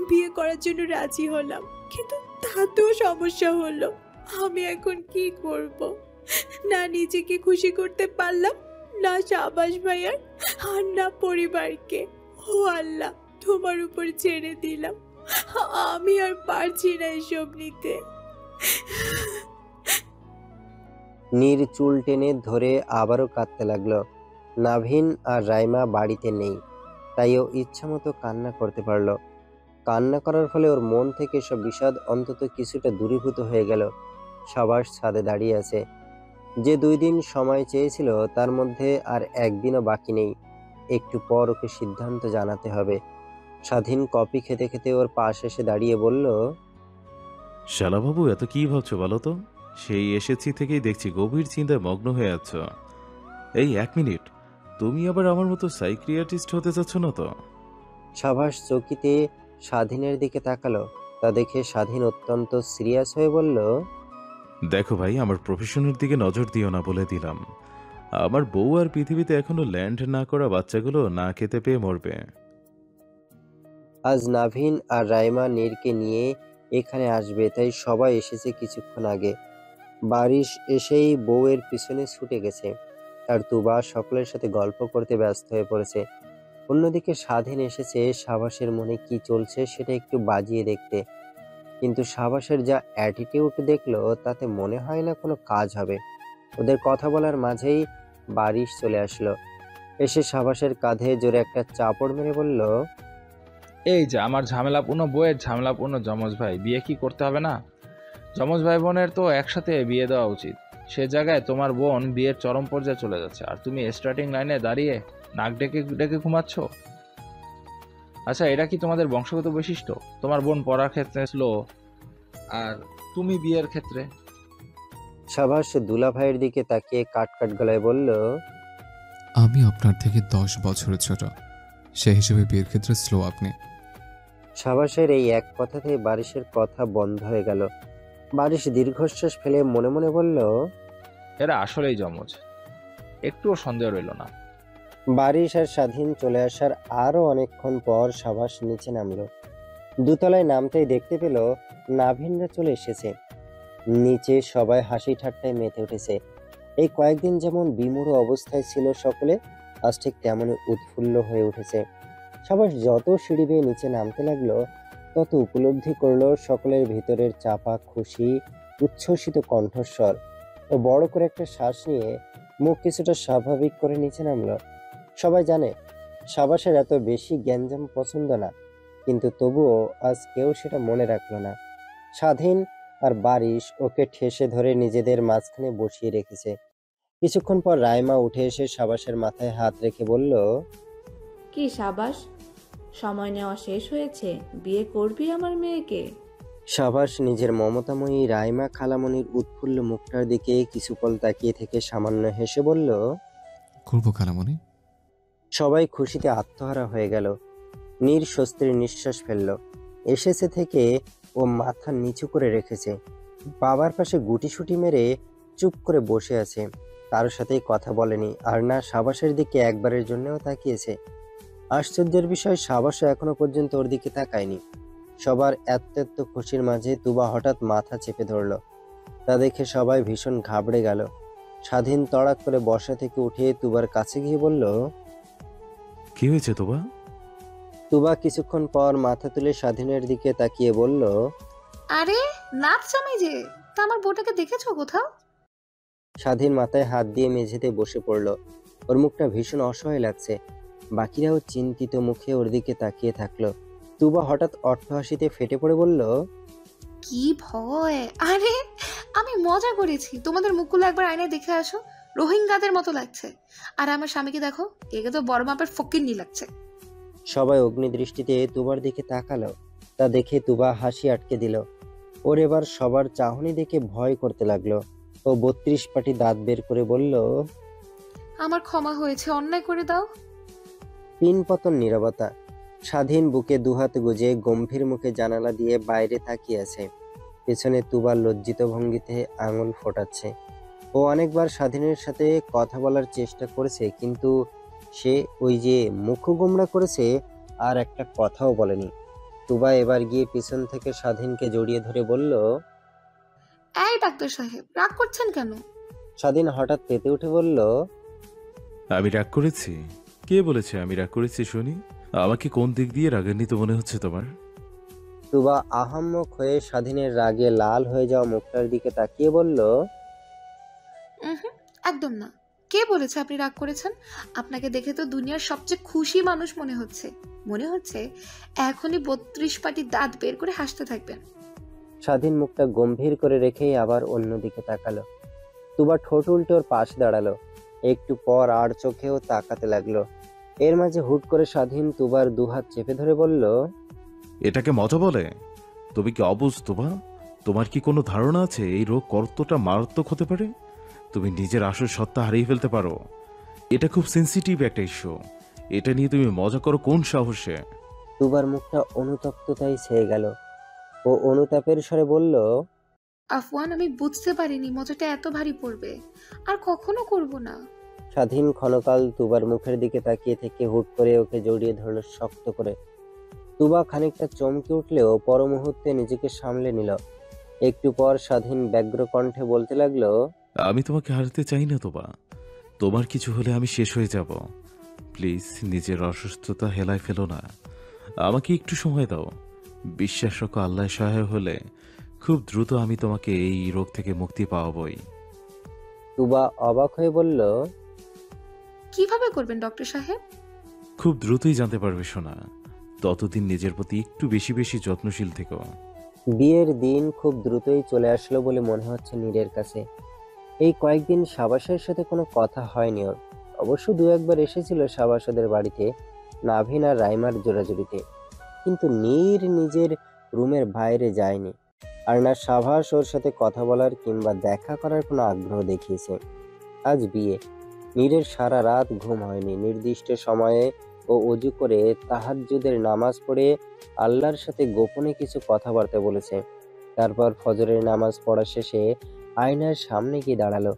Speaker 4: বিয়ে করার জন্য রাজি হলাম। কিন্তু তাতেও সমস্যা হলো। আমি এখন কি করব? না নিজেকে খুশি করতে পারলাম, না শাবাশ ভাইয়ার, আর না পরিবারকে। ও আল্লাহ, তোমার উপর ছেড়ে দিলাম। আমি আর পারছি না এসব নিতে।
Speaker 2: নীর চুল টেনে ধরে আবারও কাঁদতে লাগলো। নাভিন আর রাইমা বাড়িতে নেই, তাই ও ইচ্ছামতো কান্না করতে পারলো। কান্না করার ফলে ওর মন থেকে সব বিষাদ অন্তত কিছুটা দূরীভূত হয়ে গেল। সবার ছাদে দাঁড়িয়ে আছে। যে 2 দিন সময় চেয়েছিল তার মধ্যে আর একদিনও বাকি নেই। একটু পর ওকে সিদ্ধান্ত জানাতে হবে। স্বাধীন কফি খেতে খেতে ওর পাশ এসে দাঁড়িয়ে বলল,
Speaker 14: শালাবাবু, এত কি ভাবছো বলো তো? সেই এসেছি থেকেই দেখছি গভীর চিন্তায় মগ্ন হয়ে আছো। এই 1 মিনিট, তুমি আবার আমার মতো সাইকিয়াট্রিস্ট হতে চাচ্ছ না তো?
Speaker 2: সাভাস চকিতে স্বাধীনের দিকে তাকালো। তা দেখে স্বাধীন অত্যন্ত সিরিয়াস হয়ে বলল,
Speaker 14: দেখো ভাই, আমার প্রফেশনের দিকে নজর দিও না বলে দিলাম। আমার বউ আর পৃথিবীতে এখনো ল্যান্ড না করা বাচ্চাগুলো না খেতে পেয়ে মরবে।
Speaker 2: আজ নাভিন আর রাইমা নীরকে নিয়ে এখানে আসবে, তাই সবাই এসেছে কিছুক্ষণ আগে। বারিশ এসেই বউয়ের পিছনে ছুটে গেছে, আর তুবা সকলের সাথে গল্প করতে ব্যস্ত হয়ে পড়েছে। অন্যদিকে স্বাধীন এসেছে সাবাসের মনে কি চলছে সেটা একটু বাজিয়ে দেখতে, কিন্তু সাবাসের যা অ্যাটিটিউড দেখলো তাতে মনে হয় না কোনো কাজ হবে। ওদের কথা বলার মাঝেই বারিশ চলে আসলো। এসে সাবাসের কাঁধে জোরে একটা চাপড় মেরে বলল,
Speaker 15: এই যে আমার ঝামেলাপূর্ণ বইয়ের ঝামেলাপূর্ণ যমজ ভাই, বিয়ে কি করতে হবে না? যমজ ভাই বোনের তো একসাথে বিয়ে দেওয়া উচিত। সে জায়গায় তোমার বোন বিয়ের চরম পর্যায়ে চলে যাচ্ছে, আর তুমি স্টার্টিং লাইনে দাঁড়িয়ে নাক ডেকে ডেকে ঘুমাচ্ছ। আচ্ছা, এটা কি তোমাদের বংশগত বৈশিষ্ট্য? তোমার বোন পড়ার ক্ষেত্রে স্লো, আর তুমি বিয়ের ক্ষেত্রে।
Speaker 2: সাবাস দুলা ভাইয়ের দিকে তাকিয়ে কাট কাট গলায় বলল,
Speaker 8: আমি আপনার থেকে 10 বছরের ছোট, সেই হিসেবে বিয়ের ক্ষেত্রে স্লো আপনি।
Speaker 2: সাবাসের এই এক কথাতে বারিশের কথা বন্ধ হয়ে গেল। বারিশ দীর্ঘশ্বাস ফেলে মনে মনে বলল,
Speaker 15: এরা আসলেই যমজ, একটুও সন্দেহ রইল না।
Speaker 2: বারিশ আর স্বাধীন চলে আসার আরো অনেকক্ষণ পর সাবাস নিচে নামলো। দোতলায় নামতেই দেখতে পেল নাভিনরা চলে এসেছে। নিচে সবাই হাসি ঠাট্টায় মেতে উঠেছে। এই কয়েকদিন যেমন বিমূঢ় অবস্থায় ছিল সকলে, আজ ঠিক তেমনই উৎফুল্ল হয়ে উঠেছে। সাবাস যত সিঁড়ি বেয়ে নিচে নামতে লাগলো, তত উপলব্ধি করলো সকলের ভিতরের চাপা খুশি, উচ্ছ্বসিত কণ্ঠস্বর। ও বড় করে একটা শ্বাস নিয়ে মুখ কিছুটা স্বাভাবিক করে নিচে নামলো। সবাই জানে সাবাসের এত বেশি গ্যাঞ্জাম পছন্দ না, কিন্তু তবুও আজ কেউ সেটা মনে রাখলো না। স্বাধীন আর বারিশ ওকে ঠেসে ধরে নিজেদের মাঝখানে বসিয়ে রেখেছে। কিছুক্ষণ পর রাইমা উঠে এসে সাবাসের মাথায় হাত রেখে বলল,
Speaker 10: কি সাবাস, সময় নেওয়া শেষ হয়েছে, বিয়ে করবি আমার মেয়েকে?
Speaker 2: সাবাস নিজের মমতাময়ী রাইমা খালামণির উৎফুল্ল মুখটার দিকে কিছুপল তাকিয়ে থেকে সামান্য হেসে বলল,
Speaker 8: করবো খালামণি।
Speaker 2: সবাই খুশিতে আত্মহারা হয়ে গেল। নীর স্বস্তির নিঃশ্বাস ফেলল। এসেছে থেকে ও মাথা নিচু করে রেখেছে, বাবার পাশে গুটিসুটি মেরে চুপ করে বসে আছে। কারোর সাথেই কথা বলেনি, আর না সাবাসের দিকে একবারের জন্যও তাকিয়েছে। আশ্চর্যের বিষয়, সাবাসও এখনো পর্যন্ত ওর দিকে তাকায়নি। সবার এত খুশির মাঝে তুবা হঠাৎ মাথা চেপে ধরল। তা দেখে সবাই ভীষণ ঘাবড়ে গেল। স্বাধীন তড়াক করে বসা থেকে উঠে তুবার কাছে গিয়ে বলল,
Speaker 14: কি হয়েছে তোবা?
Speaker 2: তুবা কিছুক্ষণ পর মাথা তুলে স্বাধীনের দিকে তাকিয়ে বলল,
Speaker 16: আরে নাচ জামাই যে, তা আমার বউটাকে দেখেছো কোথাও?
Speaker 2: স্বাধীন মাথায় হাত দিয়ে মেঝেতে বসে পড়ল। ওর মুখটা ভীষণ অসহায় লাগছে। বাকিরাও চিন্তিত মুখে ওর দিকে তাকিয়ে থাকলো। তুবা হঠাৎ অট্টহাসিতে ফেটে পড়ে বলল,
Speaker 16: কি ভয়! আরে আমি মজা করেছি। তোমাদের মুখগুলো একবার আয়নায় দেখে আসো, রোহিঙ্গাদের মতো লাগছে। আর আমার স্বামীকে দেখো, একে তো বড় মাপের ফকিন্নি লাগছে।
Speaker 2: সবাই অগ্নিদৃষ্টিতে তুবার দিকে তাকালো। তা দেখে তুবা হাসি আটকে দিল। ওর এবার সবার চাহনি দেখে ভয় করতে লাগলো। ও 32 পাটি দাঁত বের করে বলল,
Speaker 16: আমার ক্ষমা হয়েছে, অন্যায় করে দাও।
Speaker 2: পিনপতন নীরবতা। স্বাধীন বুকে দুহাত গুজে গম্ভীর মুখে জানালা দিয়ে বাইরে তাকিয়ে আছে। পেছনে তুবা লজ্জিত ভঙ্গিতে আঙুল ফোটাচ্ছে। ও অনেকবার স্বাধীনের সাথে কথা বলার চেষ্টা করেছে, কিন্তু সে ওই যে মুখ গোমড়া করেছে, আর একটা কথাও বলেনি। তুবা এবার গিয়ে পিছন থেকে স্বাধীনকে জড়িয়ে ধরে বলল,
Speaker 16: এই ডাক্তার সাহেব, রাগ করছেন কেন?
Speaker 2: স্বাধীন হঠাৎ তেতে উঠে বলল,
Speaker 14: আমি রাগ করেছি? কে বলেছে আমি রাগ করেছি শুনি? আমাকে কোন দিক দিয়ে রাগান্বিত মনে হচ্ছে তোমার?
Speaker 2: তুবা আহাম্মক হয়ে স্বাধীনের রাগে লাল হয়ে যাওয়া মুখটার দিকে তাকিয়ে বলল,
Speaker 16: একদম না। কে বলেছে আপনি রাগ করেছেন? আপনাকে দেখে তো দুনিয়ার সবচেয়ে খুশি মানুষ মনে হচ্ছে। মনে হচ্ছে এখনই 32 পাটি দাঁত বের করে হাসতে থাকবেন।
Speaker 2: স্বাধীন মুখটা গম্ভীর করে রেখেই আবার অন্যদিকে তাকালো। তুবা ঠোঁট উল্টে ওর পাশ দাঁড়ালো। একটু পর আর চোখেও তাকাতে লাগলো। এর মাঝে হুট করে স্বাধীন তুবার দুহাত চেপে ধরে বলল,
Speaker 14: এটাকে মজা বলে? তুমি কি অবুঝ তুবা? তোমার কি কোনো ধারণা আছে এই রোগ কতটা মারাত্মক হতে পারে? তুমি নিজের আসল সত্তা হারিয়ে ফেলতে পারো। এটা খুব সেন্সিটিভ একটা ইস্যু। এটা নিয়ে তুমি মজা করো কোন সাহসে?
Speaker 2: তুবার মুখটা অনুতপ্ততায় ছেয়ে গেল। ও অনুতাপের স্বরে বলল,
Speaker 16: আফওয়ান, আমি বুঝতে পারিনি মজাটা এত ভারী পড়বে। আর কখনো করব না।
Speaker 2: স্বাধীন ক্ষণকাল তুবার মুখের দিকে তাকিয়ে থেকে হুট করে ওকে জড়িয়ে ধরল শক্ত করে। তুবা খানিকটা চমকে উঠলেও পর মুহূর্তে নিজেকে সামলে নিল। একটু পর স্বাধীন ব্যগ্র কণ্ঠে বলতে লাগলো,
Speaker 14: আমি তোমাকে হারাতে চাই না তুবা। তোমার কিছু হলে আমি শেষ হয়ে যাব। প্লিজ নিজের অসুস্থতা হেলায় ফেলো না। আমাকে একটু সময় দাও। বিশ্বাস রাখো, আল্লাহ সহায় হলে খুব দ্রুত আমি তোমাকে এই রোগ থেকে মুক্তি পাওয়াবই।
Speaker 2: তুবা অবাক হয়ে বলল,
Speaker 16: কিভাবে করবেন ডক্টর সাহেব?
Speaker 14: খুব দ্রুতই জানতে পারবে সোনা। ততদিন নিজের প্রতি একটু বেশি বেশি যত্নশীল থেকো।
Speaker 2: বিয়ের দিন খুব দ্রুতই চলে আসলো বলে মনে হচ্ছে নীরের কাছে। এই কয়েকদিন সাবাসের সাথে কোনো কথা হয়নি ওর। অবশ্য দু একবার এসেছিল সাবাসদের বাড়িতে, নাভিন আর রাইমার জোড়াজুড়িতে। কিন্তু নীর নিজের রুমের বাইরে যায়নি। আর না সাবাস ওর সাথে কথা বলার কিংবা দেখা করার কোনো আগ্রহ দেখিয়েছে। আজ বিয়ে। নীরের সারা রাত ঘুম হয়নি। নির্দিষ্ট সময়ে ও অজু করে তাহাজ্জুদের নামাজ পড়ে আল্লাহর সাথে গোপনে কিছু কথাবার্তা বলেছে। তারপর ফজরের নামাজ পড়া শেষে আয়নার সামনে গিয়ে দাঁড়ালো।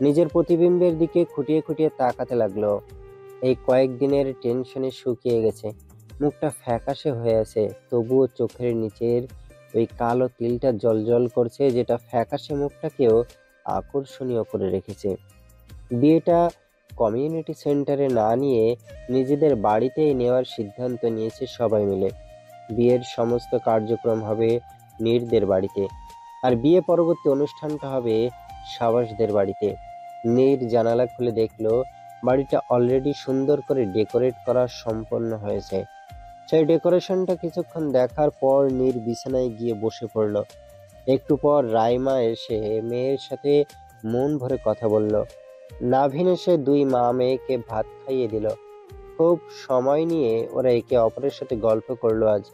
Speaker 2: নিজের প্রতিবিম্বের দিকে খুঁটিয়ে খুঁটিয়ে তাকাতে লাগলো। এই কয়েকদিনের টেনশনে শুকিয়ে গেছে, মুখটা ফ্যাকাশে হয়ে আছে, তবুও চোখের নিচের ওই কালো তিলটা জ্বলজ্বল করছে, যেটা ফ্যাকাশে মুখটাকেও আকর্ষণীয় করে রেখেছে। বিয়েটা কমিউনিটি সেন্টারে না নিয়ে নিজেদের বাড়িতেই নেওয়ার সিদ্ধান্ত নিয়েছে সবাই মিলে। বিয়ের সমস্ত কার্যক্রম হবে নীরদের বাড়িতে, আর বিয়ে পরবর্তী অনুষ্ঠানটা হবে সাবাসদের বাড়িতে। নীর জানালা খুলে দেখলো বাড়িটা অলরেডি সুন্দর করে ডেকোরেট করা সম্পন্ন হয়েছে। সেই ডেকোরেশনটা কিছুক্ষণ দেখার পর নীর বিছানায় গিয়ে বসে পড়ল। একটু পর রাইমা এসে মেয়ের সাথে মন ভরে কথা বলল। নাভিন এসে দুই মা মেয়েকে ভাত খাইয়ে দিল। খুব সময় নিয়ে ওরা একে অপরের সাথে গল্প করলো। আজ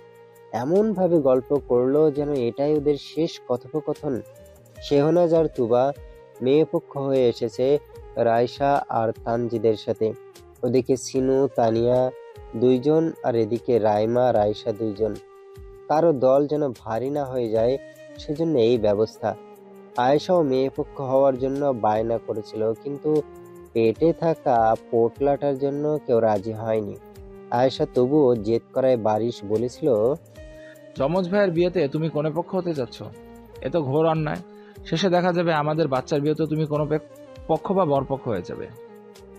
Speaker 2: এমন ভাবে গল্প করলো যেন এটাই ওদের শেষ কথোপকথন। শেহনাজ আর তুবা মেয়ে পক্ষ হয়ে এসেছে রায়শা আর তানজিদের সাথে। ওদিকে সিনু তানিয়া দুইজন, আর এদিকে রাইমা রায়শা দুইজন। কারো দল যেন ভারী না হয়ে যায়, সেজন্য এই ব্যবস্থা। আয়েশাও মেয়ে পক্ষ হওয়ার জন্য বায়না করেছিল, কিন্তু পেটে থাকা পোটলাটার জন্য কেউ রাজি হয়নি। আয়েশা তবুও জেদ করায় বারিশ বলেছিল,
Speaker 15: যমজ ভাইয়ের বিয়েতে তুমি কোন পক্ষ হতে যাচ্ছ? এ তো ঘোর অন্যায়। শেষে দেখা যাবে আমাদের বাচ্চার বিয়েতে তুমি কোনো পক্ষ বা বরপক্ষ হয়ে যাবে।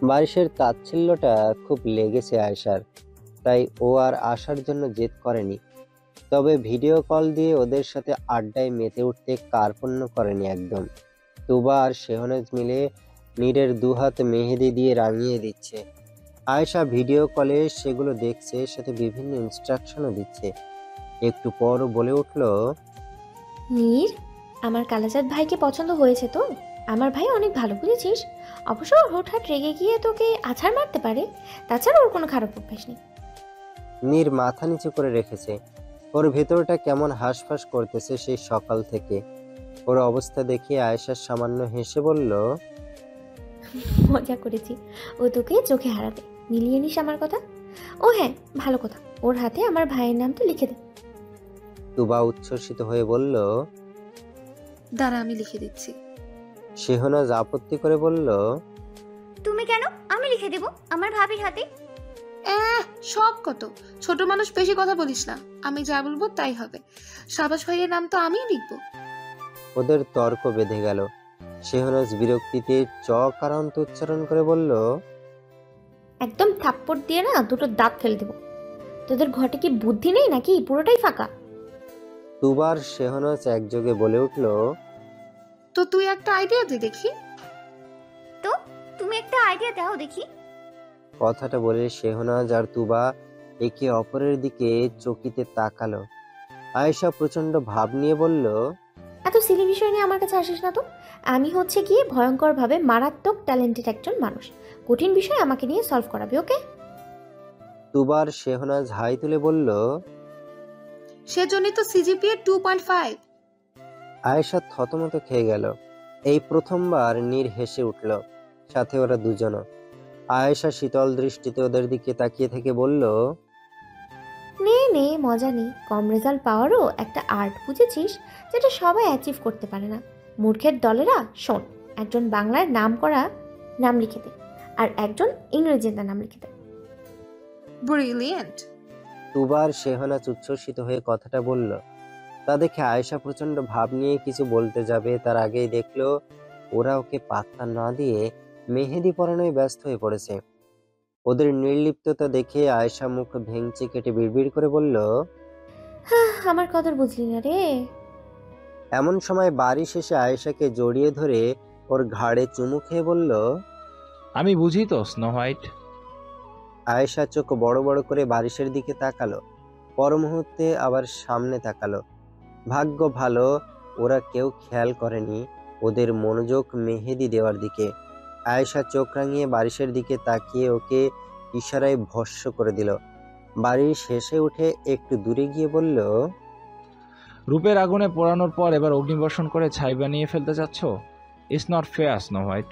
Speaker 2: বারিশের তাচ্ছিল্যটা খুব লেগেছে আয়েশার, তাই ও আর আসার জন্য জেদ করেনি। তবে ভিডিও কল দিয়ে ওদের সাথে আড্ডায় মেতে উঠতে কার্পণ্য করেনি একদম। তুবা আর শেহনাজ মিলে নীরের দুহাত মেহেদি দিয়ে রাঙিয়ে দিচ্ছে। আয়েশা ভিডিও কলে সেগুলো দেখছে, সাথে বিভিন্ন ইনস্ট্রাকশনও দিচ্ছে। একটু পর বলে উঠল,
Speaker 11: নীর, আমার কালাজাত ভাইকে পছন্দ হয়েছে তো? আমার ভাই অনেক ভালো, বুঝেছিস? অবশ্য ওর হুটহাট রেগে গিয়ে তোকে আছাড় মারতে পারে, তাছাড়া ওর কোনো খারাপ অভ্যাস নেই।
Speaker 2: নীর মাথা নিচু করে রেখেছে। ওর ভেতরটা কেমন হাঁসফাঁস করতেছে সেই সকাল থেকে। ওর অবস্থা দেখে আয়েশা সামান্য হেসে বলল,
Speaker 11: মজা করেছি, ও তোকে চোখে হারাবে, মিলিয়ে নিস আমার কথা। ও হ্যাঁ, ভালো কথা, ওর হাতে আমার ভাইয়ের নামটা লিখে দে।
Speaker 2: তুবা উচ্ছ্বসিত হয়ে বলল,
Speaker 16: দাঁড়া, আমি লিখে দিচ্ছি।
Speaker 2: শেহনাজ আপত্তি করে বলল,
Speaker 3: তুমি কেন? আমি লিখে দেব আমার ভাবির হাতে।
Speaker 16: সব কত ছোট মানুষ, বেশি কথা বলিস না। আমি যা বলবো তাই হবে। সাবাস ভাইয়ের নাম তো আমিই লিখবো।
Speaker 2: ওদের তর্ক বেঁধে গেল। শেহনাজ বিরক্তিতে চকারান্ত উচ্চারণ করে বলল,
Speaker 11: একদম থাপ্পড় দিয়ে না দুটো দাঁত ফেলে দেবো। তোদের ঘটে কি বুদ্ধি নেই নাকি? পুরোটাই ফাঁকা।
Speaker 2: দুবার শেহনাজ একযোগে বলে উঠল,
Speaker 16: তো তুই একটা আইডিয়া দে দেখি।
Speaker 3: তো তুমি একটা আইডিয়া দাও দেখি।
Speaker 2: কথাটা বলে শেহনাজ আর তুবা একে অপরের দিকে চকিতে তাকালো। আয়েশা প্রচন্ড ভাব নিয়ে বলল,
Speaker 11: এত সিলি বিষয় নিয়ে আমার কাছে আসিস না তো। আমি হচ্ছে গিয়ে ভয়ঙ্করভাবে মারাত্মক ট্যালেন্টেড একজন মানুষ। কঠিন বিষয় আমাকে নিয়ে সলভ করাবি, ওকে?
Speaker 2: তুবার শেহনাজ হাই তুলে বলল,
Speaker 16: সেজন্যই তো সিজিপিএ 2.5।
Speaker 2: আয়েশা থতমত খেয়ে গেল। এই প্রথমবার নীর হেসে উঠল, সাথে ওরা দুজনও। আয়েশা শীতল দৃষ্টিতে ওদের দিকে তাকিয়ে থেকে বলল,
Speaker 11: নে নে, মজা নেই। কম রেজাল্ট পাওয়ারও একটা আর্ট, বুঝেছিস? যেটা সবাই অ্যাচিভ করতে পারে না। মূর্খের দলেরা শোন, একজন বাংলার নাম করা নাম লিখে দে, আর একজন ইংরেজিতে নাম লিখে দে।
Speaker 16: ব্রিলিয়েন্ট।
Speaker 2: তুবার শেহনাজ উচ্ছ্বসিত হয়ে কথাটা বলল। তা দেখে আয়েশা প্রচন্ড ভাব নিয়ে কিছু বলতে যাবে, তার আগেই দেখলো ওরা ওকে পাত্তা না দিয়ে মেহেদি পরানোয় ব্যস্ত হয়ে পড়েছে। ওদের নির্লিপ্ততা দেখে আয়েশা মুখ ভেঙচি কেটে বিড়বিড় করে বলল,
Speaker 11: আমার কদর বুঝলি না রে।
Speaker 2: এমন সময় বাড়ি শেষে আয়েশাকে জড়িয়ে ধরে ওর ঘাড়ে চুমু খেয়ে বলল,
Speaker 15: আমি বুঝি তো স্নো হোয়াইট।
Speaker 2: আয়েশা চোখ বড় বড় করে বারিশের দিকে তাকালো, পর মুহূর্তে আবার সামনে তাকালো। ভাগ্য ভালো ওরা কেউ খেয়াল করেনি ওদের মনোযোগ মেহেদি দেওয়ার দিকে। আয়েশা চোখ রাঙিয়ে বারিশের দিকে তাকিয়ে ওকে ইশারায় ভস্য করে দিল। বারিশ হেসে উঠে একটু দূরে গিয়ে বলল,
Speaker 15: রূপের আগুনে পোড়ানোর পর এবার অগ্নিবর্ষণ করে ছাই বানিয়ে ফেলতে চাচ্ছ? It's not fair Snow White.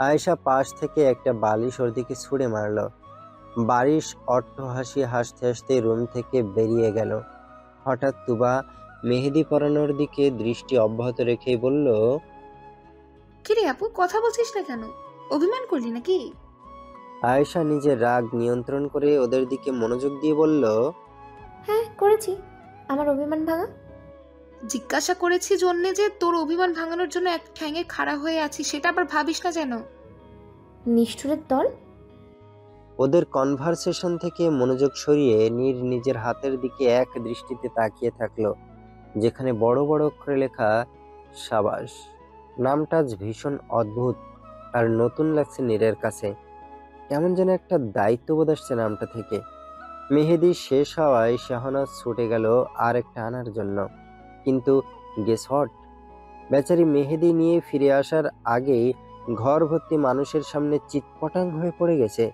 Speaker 2: Ayesha পাশ থেকে একটা বালিশ ওর দিকে ছুঁড়ে মারল। বারিশ অট্টহাসি হাসতে হাসতে রুম থেকে বেরিয়ে গেল। হঠাৎ তুবা মেহেদি পরানোর দিকে দৃষ্টি অব্যাহত রেখেই বলল,
Speaker 16: কিরে আপু, কথা বলছিস না কেন? অভিমান করলি নাকি?
Speaker 2: আয়েশা নিজের রাগ নিয়ন্ত্রণ করে ওদের দিকে মনোযোগ দিয়ে বলল,
Speaker 11: হ্যাঁ করেছি, আমার অভিমান ভাঙা।
Speaker 16: জিজ্ঞাসা করেছি জন্যে যে তোর অভিমান ভাঙানোর জন্য এক ঠ্যাঙে খাড়া হয়ে আছি, সেটা আবার ভাবিস না যেন।
Speaker 11: নিষ্ঠুরের দল।
Speaker 2: ওদের কনভারসেশন থেকে মনোযোগ সরিয়ে নীর নিজের হাতের দিকে এক দৃষ্টিতে তাকিয়ে থাকলো, যেখানে বড় বড় অক্ষরে লেখা সাবাস। নামটা আজ ভীষণ অদ্ভুত আর নতুন লাগছে নীরের কাছে। কেমন যেন একটা দায়িত্ববোধ আসছে নামটা থেকে। মেহেদি শেষ হওয়ায় শাহনাজ ছুটে গেল আর একটা আনার জন্য, কিন্তু গেস হোয়াট, বেচারি মেহেদি নিয়ে ফিরে আসার আগেই ঘর ভর্তি মানুষের সামনে চিৎপটাং হয়ে পড়ে গেছে।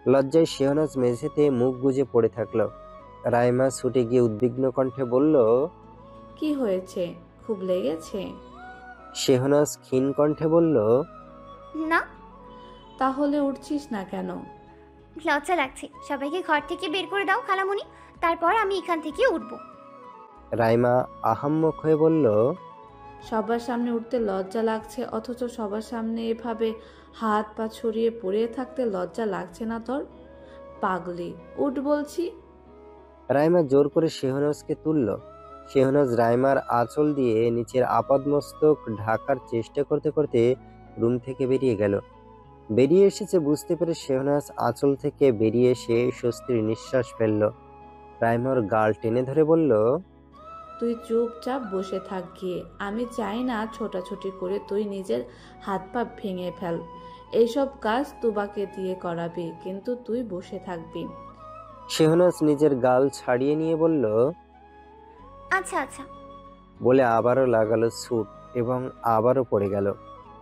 Speaker 2: লজ্জায় শেহনাজ মেঝেতে মুখ গুজে পড়ে থাকলো। রাইমা ছুটে গিয়ে উদ্বিগ্ন কণ্ঠে বলল,
Speaker 10: কি হয়েছে? খুব লেগেছে?
Speaker 2: শেহনাজ ক্ষীণ কণ্ঠে বলল,
Speaker 3: না।
Speaker 10: তাহলে উঠছিস না কেন?
Speaker 3: লজ্জা লাগছে। সবাইকে ঘর থেকে বের করে দাও খালামণি, তারপর আমি এখান থেকে উঠব।
Speaker 2: রাইমা আহাম্মক হয়ে বলল,
Speaker 10: সবার সামনে উঠতে লজ্জা লাগছে, অথচ সবার সামনে এভাবে হাত পা ছড়িয়ে পড়ে থাকতে লজ্জা লাগছে না তোর? পাগলি, উঠ বলছি।
Speaker 2: রাইমা জোর করে শেহনাজকে তুলল। শেহনাজ রাইমার আঁচল দিয়ে নিচের আপাদমস্তক ঢাকার চেষ্টা করতে করতে রুম থেকে বেরিয়ে গেল। বেরিয়ে এসেছে বুঝতে পেরে শেহনাজ আঁচল থেকে বেরিয়ে এসে স্বস্তির নিঃশ্বাস ফেলল। রাইমা ওর গাল টেনে ধরে বলল,
Speaker 10: তুই চুপচাপ বসে থাক গিয়ে। আমি চাই না ছোটাছুটি করে তুই নিজের হাত পা ভেঙে ফেল। এইসব কাজ তুবাকে দিয়ে করাবি, কিন্তু তুই বসে থাকবি।
Speaker 2: শেহনাজ নিজের গাল ছাড়িয়ে নিয়ে বলল,
Speaker 3: আচ্ছা আচ্ছা।
Speaker 2: বলে আবারও লাগালো স্যুট এবং আবারও পড়ে গেল।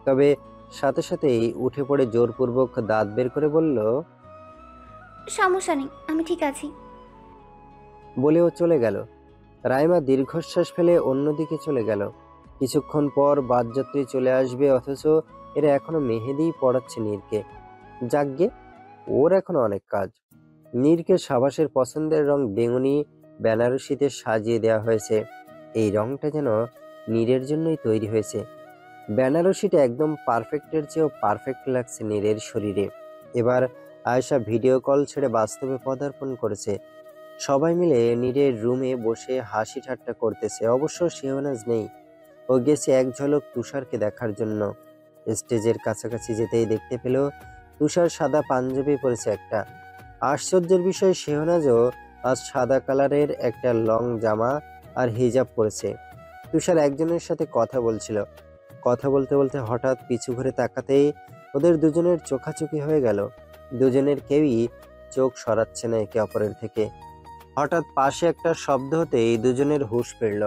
Speaker 2: তবে সাথে সাথেই উঠে পড়ে জোরপূর্বক দাঁত বের করে বলল,
Speaker 3: সমস্যা নেই, আমি ঠিক আছি।
Speaker 2: বলেও চলে গেল। রাইমা দীর্ঘশ্বাস ফেলে অন্যদিকে চলে গেল। কিছুক্ষণ পর বাসযাত্রী চলে আসবে, অথচ এরা এখনো মেহেদিই পড়াচ্ছে নীরকে। যাকগে, ওর এখনো অনেক কাজ। নীরকে সাবাসের পছন্দের রং বেগুনি বেনারসিতে সাজিয়ে দেওয়া হয়েছে। এই রংটা যেন নীরের জন্যই তৈরি হয়েছে। বেনারসিটা একদম পারফেক্টের চেয়েও পারফেক্ট লাগছে নীরের শরীরে। এবার আয়েশা ভিডিও কল ছেড়ে বাস্তবে পদার্পণ করেছে। সবাই মিলে নীরের রুমে বসে হাসি ঠাট্টা করতেছে। অবশ্য শেহনাজ নেই, ও গেছে এক ঝলক তুষারকে দেখার জন্য। স্টেজের কাছাকাছি যেতেই দেখতে পেল তুষার সাদা পাঞ্জাবি পরেছে একটা। আশ্চর্যের বিষয়, শেহনাজও আজ সাদা কালারের একটা লং জামা আর হিজাব পরেছে। তুষার একজনের সাথে কথা বলছিল। কথা বলতে বলতে হঠাৎ পিছু ঘুরে তাকাতেই ওদের দুজনের চোখাচোখি হয়ে গেল। দুজনের কেউই চোখ সরাচ্ছে না একে অপরের থেকে। হঠাৎ পাশে একটা শব্দ হতেই দুজনের হুঁশ ফিরল।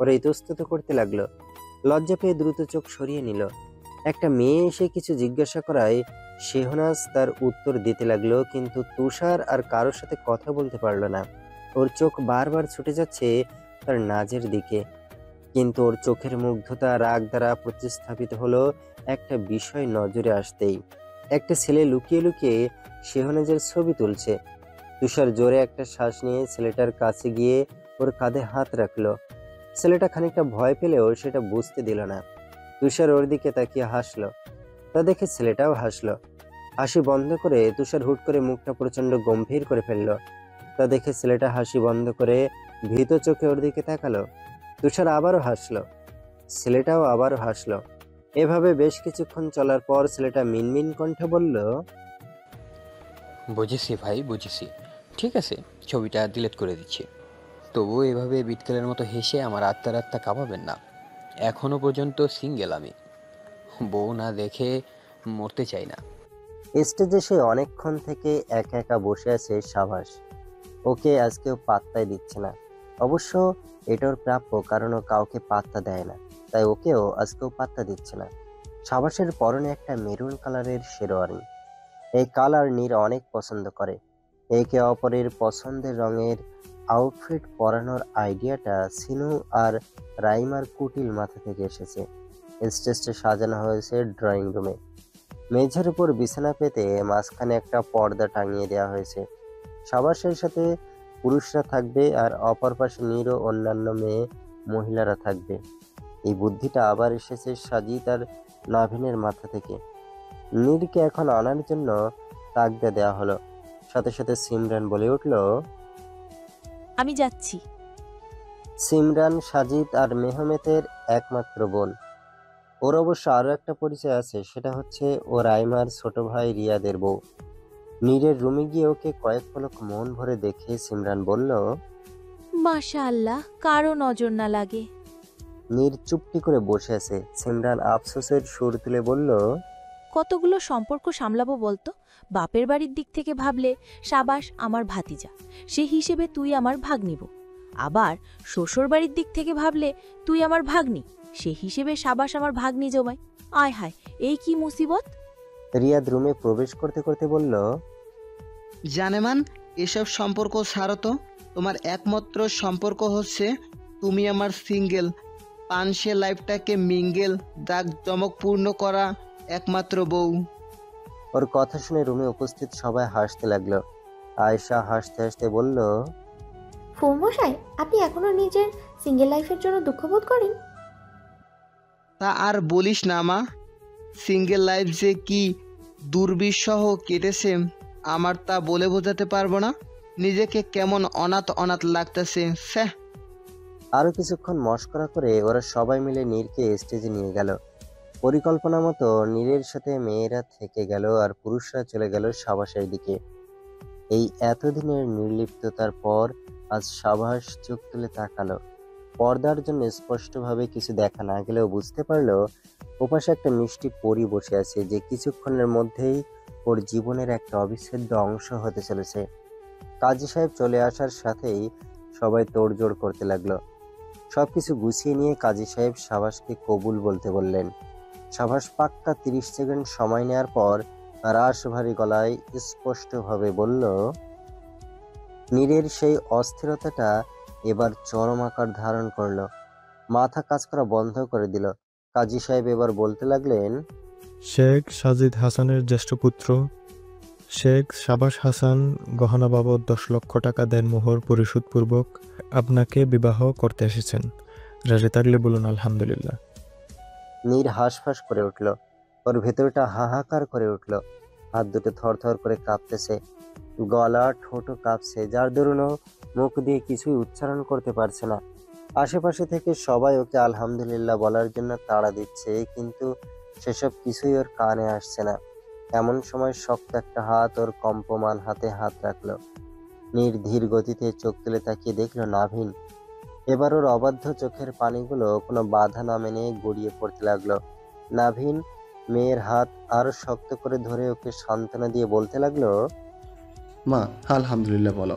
Speaker 2: ওরা ইতস্তত করতে লাগলো। লজ্জা পেয়ে দ্রুত চোখ সরিয়ে নিল। একটা মেয়ে এসে কিছু জিজ্ঞাসা করায় শেহনাজ তার উত্তর দিতে লাগলো, কিন্তু তুষার আর কারোর সাথে কথা বলতে পারলো না। ওর চোখ বারবার ছুটে যাচ্ছে তার নাজের দিকে, কিন্তু ওর চোখের মুগ্ধতা রাগ দ্বারা প্রতিস্থাপিত হলো একটা বিষয় নজরে আসতেই। একটা ছেলে লুকিয়ে লুকিয়ে শেহনাজের ছবি তুলছে। তুষার জোরে একটা শ্বাস নিয়ে ছেলেটার কাছে গিয়ে ওর কাঁধে হাত রাখলো। ছেলেটা খানিকটা ভয় পেলেও সেটা বুঝতে দিল না। তুষার ওর দিকে তাকিয়ে হাসলো। তা দেখে ছেলেটাও হাসলো। হাসি বন্ধ করে তুষার হুট করে মুখটা প্রচন্ড গম্ভীর করে ফেললো। তা দেখে ছেলেটা হাসি বন্ধ করে ভীত চোখে ওর দিকে তাকালো। তুষার আবারও হাসলো, ছেলেটাও আবারও হাসলো। এভাবে বেশ কিছুক্ষণ চলার পর ছেলেটা মিনমিন কণ্ঠে বলল,
Speaker 17: বুঝেছি ভাই, বুঝেছি। ঠিক আছে, ছবিটা ডিলিট করে দিচ্ছি। তবুও এভাবে বিটকেলের মতো হেসে আমার আত্মা কাঁপাবেন না। এখনো পর্যন্ত সিঙ্গেল আমি, বউ না দেখে মরতে চাই না।
Speaker 2: স্টেজে সে অনেকক্ষণ থেকে একা একা বসে আছে সাবাস। ওকে আজকেও পাত্তাই দিচ্ছে না। অবশ্য এটা ওর প্রাপ্য, কারণ ও কাউকে পাত্তা দেয় না, তাই ওকেও আজকেও পাত্তা দিচ্ছে না। সাবাসের পরনে একটা মেরুন কালারের শেরওয়ানি। এই কালার নীর অনেক পছন্দ করে। একে অপরের পছন্দের রঙের আউটফিট পরানোর আইডিয়াটা সিনু আর রাইমার কুটিল মাথা থেকে এসেছে। স্টেজটা সাজানো হয়েছে ড্রয়িং রুমে। মেঝের উপর বিছানা পেতে মাঝখানে একটা পর্দা টাঙিয়ে দেওয়া হয়েছে। সাবাসের সাথে পুরুষরা থাকবে আর অপর পাশে নীর ও অন্যান্য মহিলারা থাকবে। এই বুদ্ধিটা আবার এসেছে সাজিদ আর নাভিনের মাথা থেকে। নীরকে এখন আনার জন্য তাগদা দেওয়া হলো। সাথে সাথে সিমরান বলে উঠল,
Speaker 6: আমি যাচ্ছি।
Speaker 2: সিমরান সাজিদ আর মেহমেতের একমাত্র বোন। ওর অবশ্য আরো একটা পরিচয় আছে, সেটা হচ্ছে ও রাইমার ছোট ভাই রিয়াদের বউ। নীরের রুমে গিয়ে ওকে কয়েক পলক মন ভরে দেখে সিমরান বলল,
Speaker 6: মাশাআল্লাহ, কারো নজর না লাগে।
Speaker 2: নীর চুপটি করে বসে আছে। সিমরান আফসোসের সুর তুলে বলল,
Speaker 6: কতগুলো সম্পর্ক সামলাবো বলতো? বাপের বাড়ির দিক থেকে ভাবলে সাবাস আমার ভাতিজা, সে হিসেবে তুই আমার ভাগ্নিব। আবার শ্বশুর বাড়ির দিক থেকে ভাবলে তুই আমার ভাগ্নি, সে হিসেবে সাবাস আমার ভাগ্নি জমাই। আয় হায়, এই কি মুসিবত!
Speaker 2: রিয়াদ রুমে প্রবেশ করতে করতে বলল,
Speaker 18: জানেমান, এসব সম্পর্ক ছাড়ো তো। তোমার একমাত্র সম্পর্ক হচ্ছে তুমি আমার সিঙ্গেল পানসে লাইফটাকে মিঙ্গেল দাগ চমকপূর্ণ করা একমাত্র বউ।
Speaker 2: ওর কথা শুনে রুমে উপস্থিত সবাই হাসতে লাগলো। আয়েশা হাসতে হাসতে বলল,
Speaker 11: ফুল মশাই, আপনি এখনো নিজের সিঙ্গেল লাইফের জন্য দুঃখ বোধ করেন?
Speaker 18: তা আর বলিস না মা, সিঙ্গেল লাইফ যে কি দুর্বিষহ কেটেছে আমার তা বলে বোঝাতে পারবো না। নিজেকে কেমন অনাথ অনাথ লাগতেছে। স্যাহ।
Speaker 2: আরো কিছুক্ষণ মশকরা করে ওরা সবাই মিলে নীরকে স্টেজে নিয়ে গেল। পরিকল্পনা মতো নীরের সাথে মেয়েরা থেকে গেল আর পুরুষরা চলে গেল সাবাসের দিকে। এই এতদিনের নির্লিপ্ততার পর আজ সাবাস চোখ তুলে তাকালো। পর্দার জন্য স্পষ্টভাবে কিছু দেখা না গেলেও বুঝতে পারলো ওপাশে একটা মিষ্টি পরী বসে আছে, যে কিছুক্ষণের মধ্যেই ওর জীবনের একটা অবিচ্ছেদ্য অংশ হতে চলেছে। কাজী সাহেব চলে আসার সাথেই সবাই তোড়জোড় করতে লাগলো। সবকিছু গুছিয়ে নিয়ে কাজী সাহেব সাবাসকে কবুল বলতে বললেন। সাবাস পাক্কা 30 সেকেন্ড সময় নেওয়ার পর রাশভারী গলায় স্পষ্টভাবে বলল, নীরের সেই অস্থিরতাটা এবার চরম আকার ধারণ করলো। মাথা কাজ করা বন্ধ করে দিল। কাজী সাহেব এবার বলতে লাগলেন,
Speaker 19: শেখ সাজিদ হাসানের জ্যেষ্ঠ পুত্র শেখ সাবাস হাসান গহনা বাবদ 10 লক্ষ টাকা দেনমোহর পরিশোধপূর্বক আপনাকে বিবাহ করতে এসেছেন। রাজি থাকলে বলুন আলহামদুলিল্লাহ।
Speaker 2: নীর হাঁসফাঁস করে উঠল। ওর ভেতরটা হাহাকার করে উঠল। হাত দুটো থরথর করে কাঁপতেছে, গলা ঠোঁটো কাঁপছে, যার দরুনও মুখ দিয়ে কিছুই উচ্চারণ করতে পারছে না। আশেপাশে থেকে সবাই ওকে আলহামদুলিল্লাহ বলার জন্য তাড়া দিচ্ছে, কিন্তু সেসব কিছুই ওর কানে আসছে না। এমন সময় শক্ত একটা হাত ওর কম্পমান হাতে হাত রাখলো। নীর ধীর গতিতে চোখ তুলে তাকিয়ে দেখলো নাভিন। এবার ওর অবাধ্য চোখের পানিগুলো কোনো বাধা না মেনে গড়িয়ে পড়তে লাগলো। নাভিন মেয়ের হাত আরো শক্ত করে ধরে ওকে সান্ত্বনা দিয়ে বলতে লাগলো,
Speaker 9: মা আলহামদুলিল্লাহ বলো।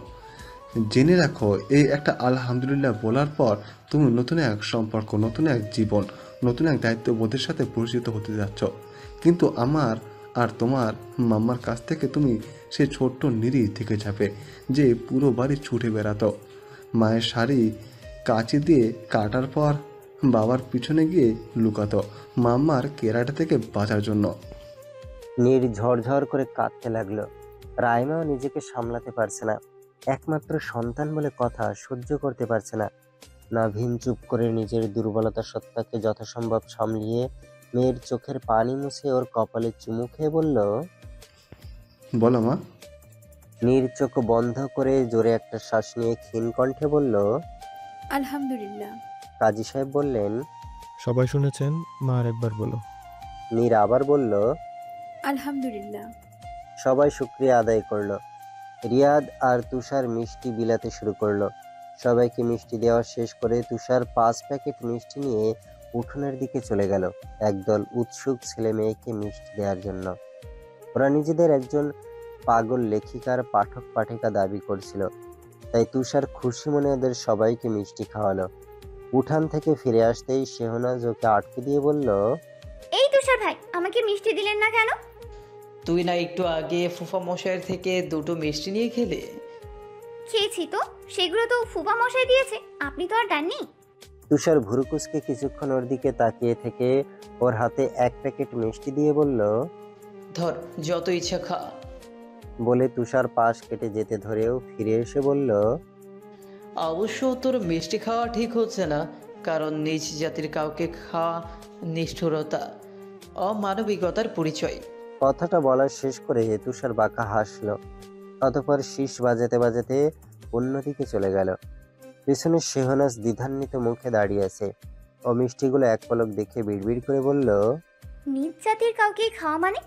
Speaker 9: জেনে রাখো, এই একটা আলহামদুলিল্লাহ বলার পর তুমি নতুন এক সম্পর্ক, নতুন এক জীবন, নতুন এক দায়িত্ববোধের সাথে পরিচিত হতে যাচ্ছ। কিন্তু আমার আর তোমার মাম্মার কাছ থেকে তুমি সেই ছোট্ট নিরি থেকে যাবে, যে পুরো বাড়ি ছুটে বেড়াতো, মায়ের শাড়ি কাঁচি দিয়ে কাটার পর বাবার পিছনে গিয়ে লুকাতো মাম্মার কেরাটা থেকে বাঁচার জন্য।
Speaker 2: নীর ঝরঝর করে কাঁদতে লাগলো। রাইমাও নিজেকে সামলাতে পারছে না। একমাত্র সন্তান বলে কথা সহ্য করতে পারছে না। নাভিন চুপ করে নিজের দুর্বলতা সত্তাকে যথাসম্ভব সামলিয়ে মেয়ের চোখের পানি মুছে ওর কপালে চুমু খেয়ে বলল,
Speaker 9: বলো মা।
Speaker 2: নীর চোখ বন্ধ করে জোরে একটা শ্বাস নিয়ে ক্ষীণ কণ্ঠে বলল,
Speaker 4: আলহামদুলিল্লাহ।
Speaker 2: কাজী সাহেব বললেন,
Speaker 19: সবাই শুনেছেন, মা আর একবার বলো।
Speaker 2: নীর আবার বলল,
Speaker 4: আলহামদুলিল্লাহ।
Speaker 2: সবাই শুকরিয়া আদায় করলো। রিয়াদ আর তুষার মিষ্টি বিলাতে শুরু করলো। সবাইকে মিষ্টি দেওয়া শেষ করে তুষার 5 প্যাকেট মিষ্টি নিয়ে উঠোনের দিকে চলে গেল, একদল উৎসুক ছেলে মেয়েকে মিষ্টি দেওয়ার জন্য। ওরা নিজেদের একজন পাগল লেখিকার পাঠক পাঠিকা দাবি করছিল, তাই তুষার খুশি মনে ওদের সবাইকে মিষ্টি খাওয়ালো। উঠান থেকে ফিরে আসতেই শেহনাজ ওকে আটকে দিয়ে বলল,
Speaker 3: এই তুষার ভাই, আমাকে মিষ্টি দিলেন না কেন?
Speaker 13: তুই না একটু আগে ফুফা মশাইয়ের থেকে 2টো মিষ্টি নিয়ে খেলে?
Speaker 3: খেয়েছি তো, সেগুলো তো ফুফা মশাই দিয়েছে, আপনি তো আর দেননি।
Speaker 2: তুষার ভুরুকুসকে কিছুক্ষণ ওর দিকে তাকিয়ে থেকে ওর হাতে 1 প্যাকেট মিষ্টি দিয়ে বলল,
Speaker 13: ধর, যত ইচ্ছা খা।
Speaker 2: বলে তুষার পাশ কেটে যেতে ধরেও ফিরে এসে বলল,
Speaker 13: অবশ্য তোর মিষ্টি খাওয়া ঠিক হচ্ছে না, কারণ নিজ জাতির কাউকে খাওয়া নিষ্ঠুরতা, অমানবিকতার পরিচয়।
Speaker 2: কথাটা বলা শেষ করে তুষার বাঁকা হাসলো। অতঃপর শীষ বাজাতে বাজাতে অন্যদিকে চলে গেল। পিছনে শেহনাজ দ্বিধান্বিত মুখে দাঁড়িয়ে আছে। ও মিষ্টিগুলো এক পলক দেখে বিড়বিড় করে বলল,
Speaker 3: নিজ জাতির কাউকে খাওয়া মানে?